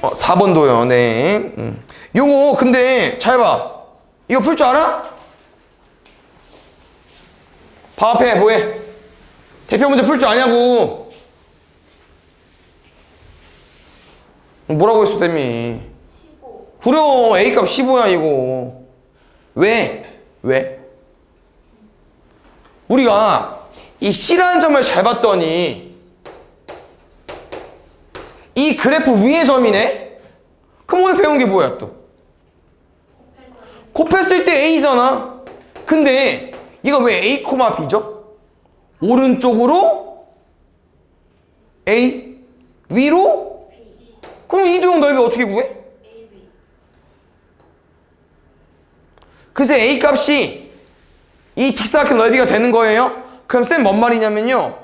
4번도요. 네. 요거 근데 잘 봐. 이거 풀 줄 알아? 봐 앞에 뭐해? 대표 문제 풀 줄 아냐고. 뭐라고 했어 땜이? 15. 그래 A값 15야 이거. 왜? 우리가 이 C라는 점을 잘 봤더니 이 그래프 위의 점이네? 그럼 오늘 배운 게 뭐야 또? 곱했을 때 A잖아. 근데 이거 왜 A, B죠? 오른쪽으로 A, 위로? B. 그럼 이두형 넓이 어떻게 구해? AB. 그래서 A 값이 이 직사각형 넓이가 되는 거예요. 그럼 쌤 뭔 말이냐면요.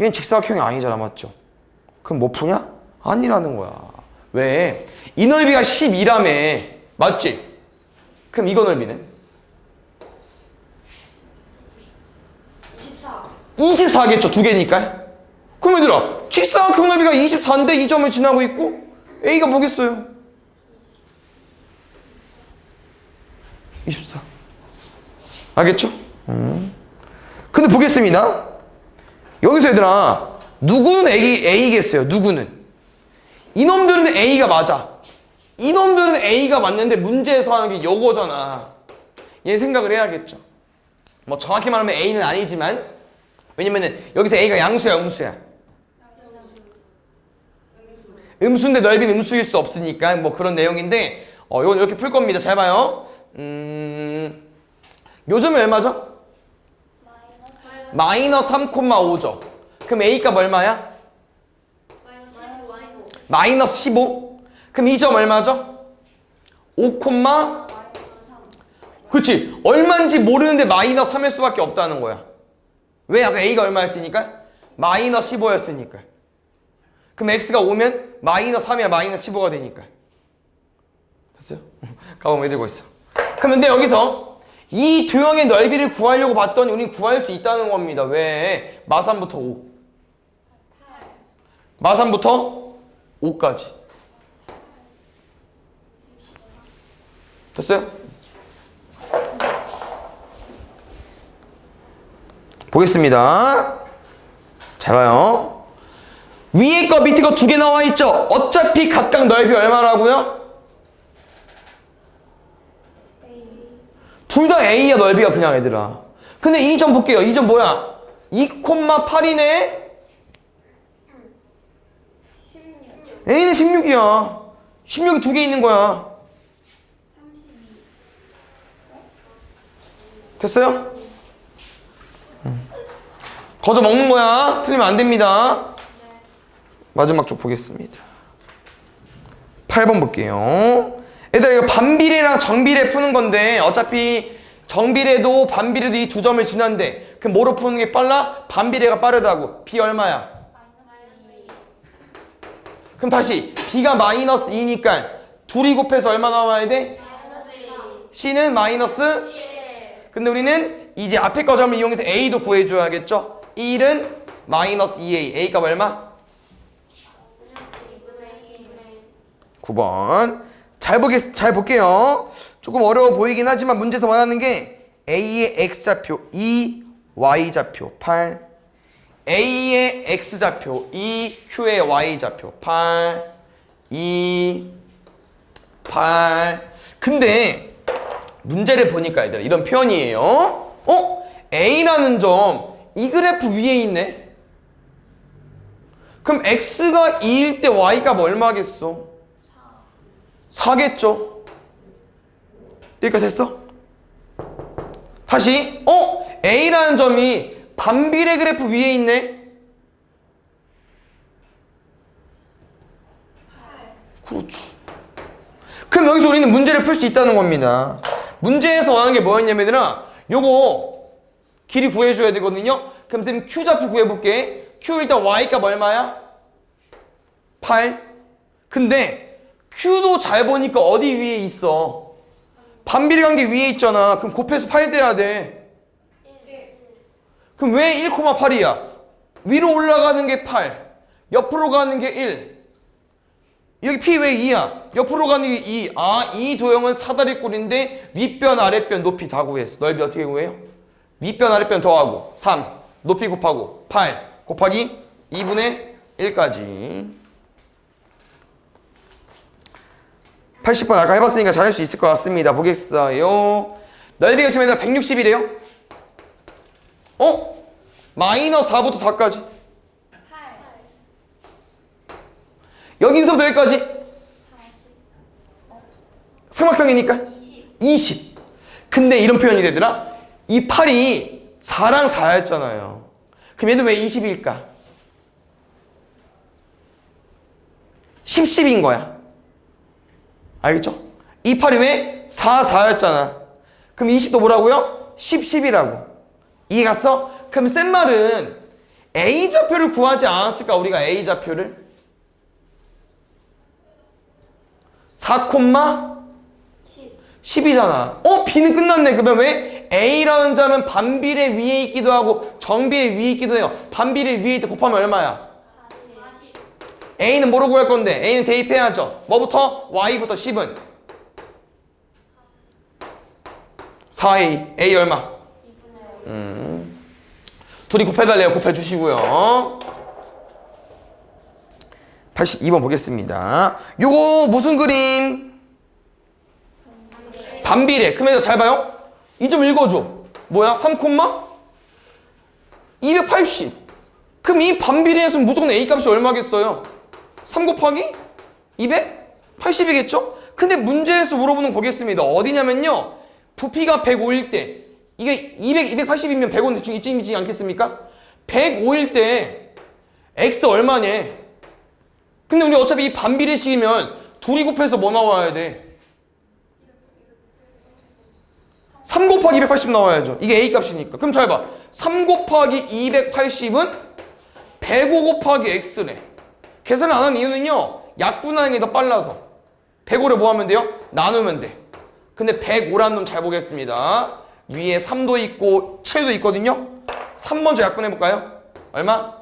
얘는 직사각형이 아니잖아, 맞죠? 그럼 뭐 푸냐? 아니라는 거야. 왜? 이 넓이가 12라며. 맞지? 그럼 이거 넓이는? 24. 24겠죠, 두 개니까. 그럼 얘들아, 직사각형 넓이가 24인데 이 점을 지나고 있고 A가 뭐겠어요? 24. 알겠죠? 근데 보겠습니다. 여기서 얘들아, 누구는 A겠어요? 누구는? 이놈들은 A가 맞아. 이놈들은 A가 맞는데 문제에서 하는 게 요거잖아. 얘 생각을 해야겠죠. 뭐 정확히 말하면 A는 아니지만, 왜냐면은 여기서 A가 양수야, 음수야? 음수인데 넓이는 음수일 수 없으니까 뭐 그런 내용인데, 이건 이렇게 풀 겁니다. 잘 봐요. 요점이 얼마죠? 마이너스 3,5죠. 그럼 A값 얼마야? 마이너스 15. 그럼 이 점 얼마죠? 5, 그렇지. 얼마인지 모르는데 마이너스 3일 수밖에 없다는 거야. 왜? 아까 A가 얼마였으니까? 마이너스 15였으니까. 그럼 X가 오면 마이너스 3이야 마이너스 15가 되니까. 됐어요? 가방 왜 들고 있어? 그럼 근데 여기서 이 도형의 넓이를 구하려고 봤더니 우리는 구할 수 있다는 겁니다. 왜? 마삼부터 5. 마삼부터 5까지. 됐어요? 보겠습니다. 잘 봐요. 위에 거 밑에 거 두 개 나와 있죠? 어차피 각각 넓이 얼마라고요? 둘 다 A야 넓이가 그냥 얘들아. 근데 이 점 볼게요. 이 점 뭐야? 2,8이네? 16. A는 16이야. 16이 두 개 있는 거야. 32. 됐어요? 거저 먹는 거야. 틀리면 안 됩니다. 마지막 쪽 보겠습니다. 8번 볼게요. 얘들아 이거 반비례랑 정비례 푸는 건데 어차피 정비례도 반비례도 이 두 점을 지난데 그럼 뭐로 푸는 게 빨라? 반비례가 빠르다고. B 얼마야? 마이너스 2. 그럼 다시 B가 마이너스 2니까 둘이 곱해서 얼마 나와야 돼? 마이너스 2. C는 마이너스. 예. 근데 우리는 이제 앞에 거 점을 이용해서 A도 구해줘야겠죠? 1은 마이너스 2A. A 값 얼마? 9번. 잘 볼게요. 조금 어려워 보이긴 하지만 문제에서 원하는 게 A의 X좌표 2, Y좌표 8. A의 X좌표 2, Q의 Y좌표 8, 2, 8. 근데 문제를 보니까 얘들아 이런 표현이에요. A라는 점 이 그래프 위에 있네. 그럼 X가 2일 때 Y가 얼마겠어? 4겠죠? 여기까지 됐어? 다시 A라는 점이 반비례 그래프 위에 있네. 그렇지. 그럼 여기서 우리는 문제를 풀 수 있다는 겁니다. 문제에서 원하는 게 뭐였냐면 얘들아 요거 길이 구해줘야 되거든요. 그럼 쌤 Q좌표 구해볼게. Q 일단 Y값 얼마야? 8. 근데 Q도 잘 보니까 어디 위에 있어? 반비례 관계 위에 있잖아. 그럼 곱해서 8 돼야 돼. 그럼 왜 1,8이야? 위로 올라가는 게 8, 옆으로 가는 게 1. 여기 P 왜 2야? 옆으로 가는 게 2. 아, 이 도형은 사다리꼴인데 윗변 아랫변 높이 다 구했어. 넓이 어떻게 구해요? 윗변 아랫변 더하고 3, 높이 곱하고 8 곱하기 2분의 1까지. 80번 아까 해봤으니까 잘할 수 있을 것 같습니다. 보겠어요. 넓이가 지금 160이래요. 마이너스 4부터 4까지. 8 여기서부터 여기까지 40 삼각형이니까 20 20. 근데 이런 표현이 되더라. 이 8이 4랑 4였잖아요. 그럼 얘는 왜 20일까? 10인 거야. 알겠죠? 이 8이 왜 4, 4였잖아. 그럼 20도 뭐라고요? 10이라고. 이해 갔어? 그럼 센 말은 A좌표를 구하지 않았을까? 우리가 A좌표를 4, 10 10이잖아. B는 끝났네. 그러면 왜? A라는 자는 반비례 위에 있기도 하고 정비례 위에 있기도 해요. 반비례 위에 있다 곱하면 얼마야? 40 A는 뭐로 구할 건데? A는 대입해야죠. 뭐부터? Y부터 10은 4A. A 얼마? 2분의 5 둘이 곱해달래요. 곱해주시고요. 82번 보겠습니다. 요거 무슨 그림? 반비례. 그러면 잘 봐요. 이 좀 읽어줘. 뭐야? 3, 280. 그럼 이 반비례에서는 무조건 A 값이 얼마겠어요? 3 곱하기 280이겠죠? 근데 문제에서 물어보는 거겠습니다. 어디냐면요. 부피가 105일 때 이게 280이면 100원 대충 이쯤이지 않겠습니까? 105일 때 X 얼마냐? 근데 우리 어차피 이 반비례식이면 둘이 곱해서 뭐 나와야 돼? 3 곱하기 280 나와야죠. 이게 A 값이니까. 그럼 잘 봐. 3 곱하기 280은 105 곱하기 X래. 계산을 안 하는 이유는요. 약분하는 게 더 빨라서. 105를 뭐 하면 돼요? 나누면 돼. 근데 105라는 놈 잘 보겠습니다. 위에 3도 있고 7도 있거든요. 3 먼저 약분해볼까요? 얼마?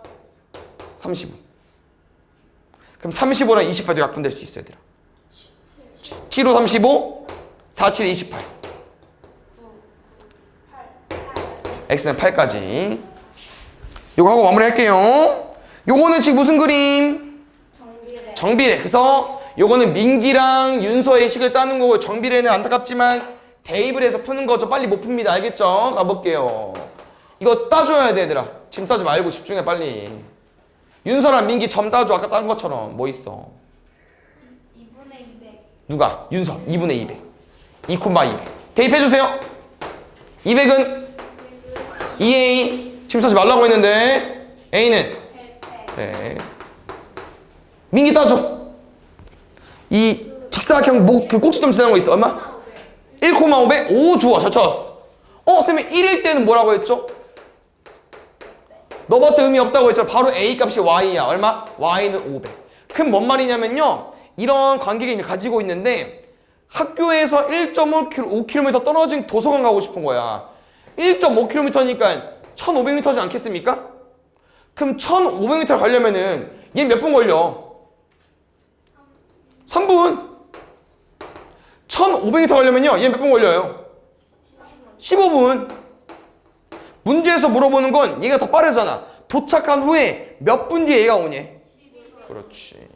35. 그럼 35랑 28도 약분될 수 있어요, 얘들아. 7호 35, 4, 7, 28. 8 X는 8까지. 요거 하고 마무리할게요. 요거는 지금 무슨 그림? 정비례 정비례. 그래서 요거는 민기랑 윤서의 식을 따는 거고 정비례는 안타깝지만 대입을 해서 푸는 거죠. 빨리 못 풉니다. 알겠죠? 가볼게요. 이거 따줘야 돼, 얘들아. 짐 싸지 말고 집중해, 빨리. 윤서랑 민기 점 따줘. 아까 딴 것처럼. 뭐 있어? 2분의 200 누가? 윤서. 2분의 200. 2,200. 대입해주세요. 200은 2A. 짐 싸지 말라고 했는데 A는 100 네. 민기 따줘. 이 직사각형 그 꼭지점 지나는 거 있어. 얼마? 1,500? 오, 좋아. 잘 찾았어. 쌤이 1일 때는 뭐라고 했죠? 너봤자 의미 없다고 했잖아. 바로 A 값이 Y야. 얼마? Y는 500. 그럼 뭔 말이냐면요. 이런 관계를 가지고 있는데 학교에서 1.5km 떨어진 도서관 가고 싶은 거야. 1.5km니까 1,500m지 않겠습니까? 그럼 1,500m 가려면은 얘 몇 분 걸려? 3분. 1,500m 가려면요. 얘 몇 분 걸려요? 15분. 문제에서 물어보는 건 얘가 더 빠르잖아. 도착한 후에 몇 분 뒤에 얘가 오냐? 그렇지.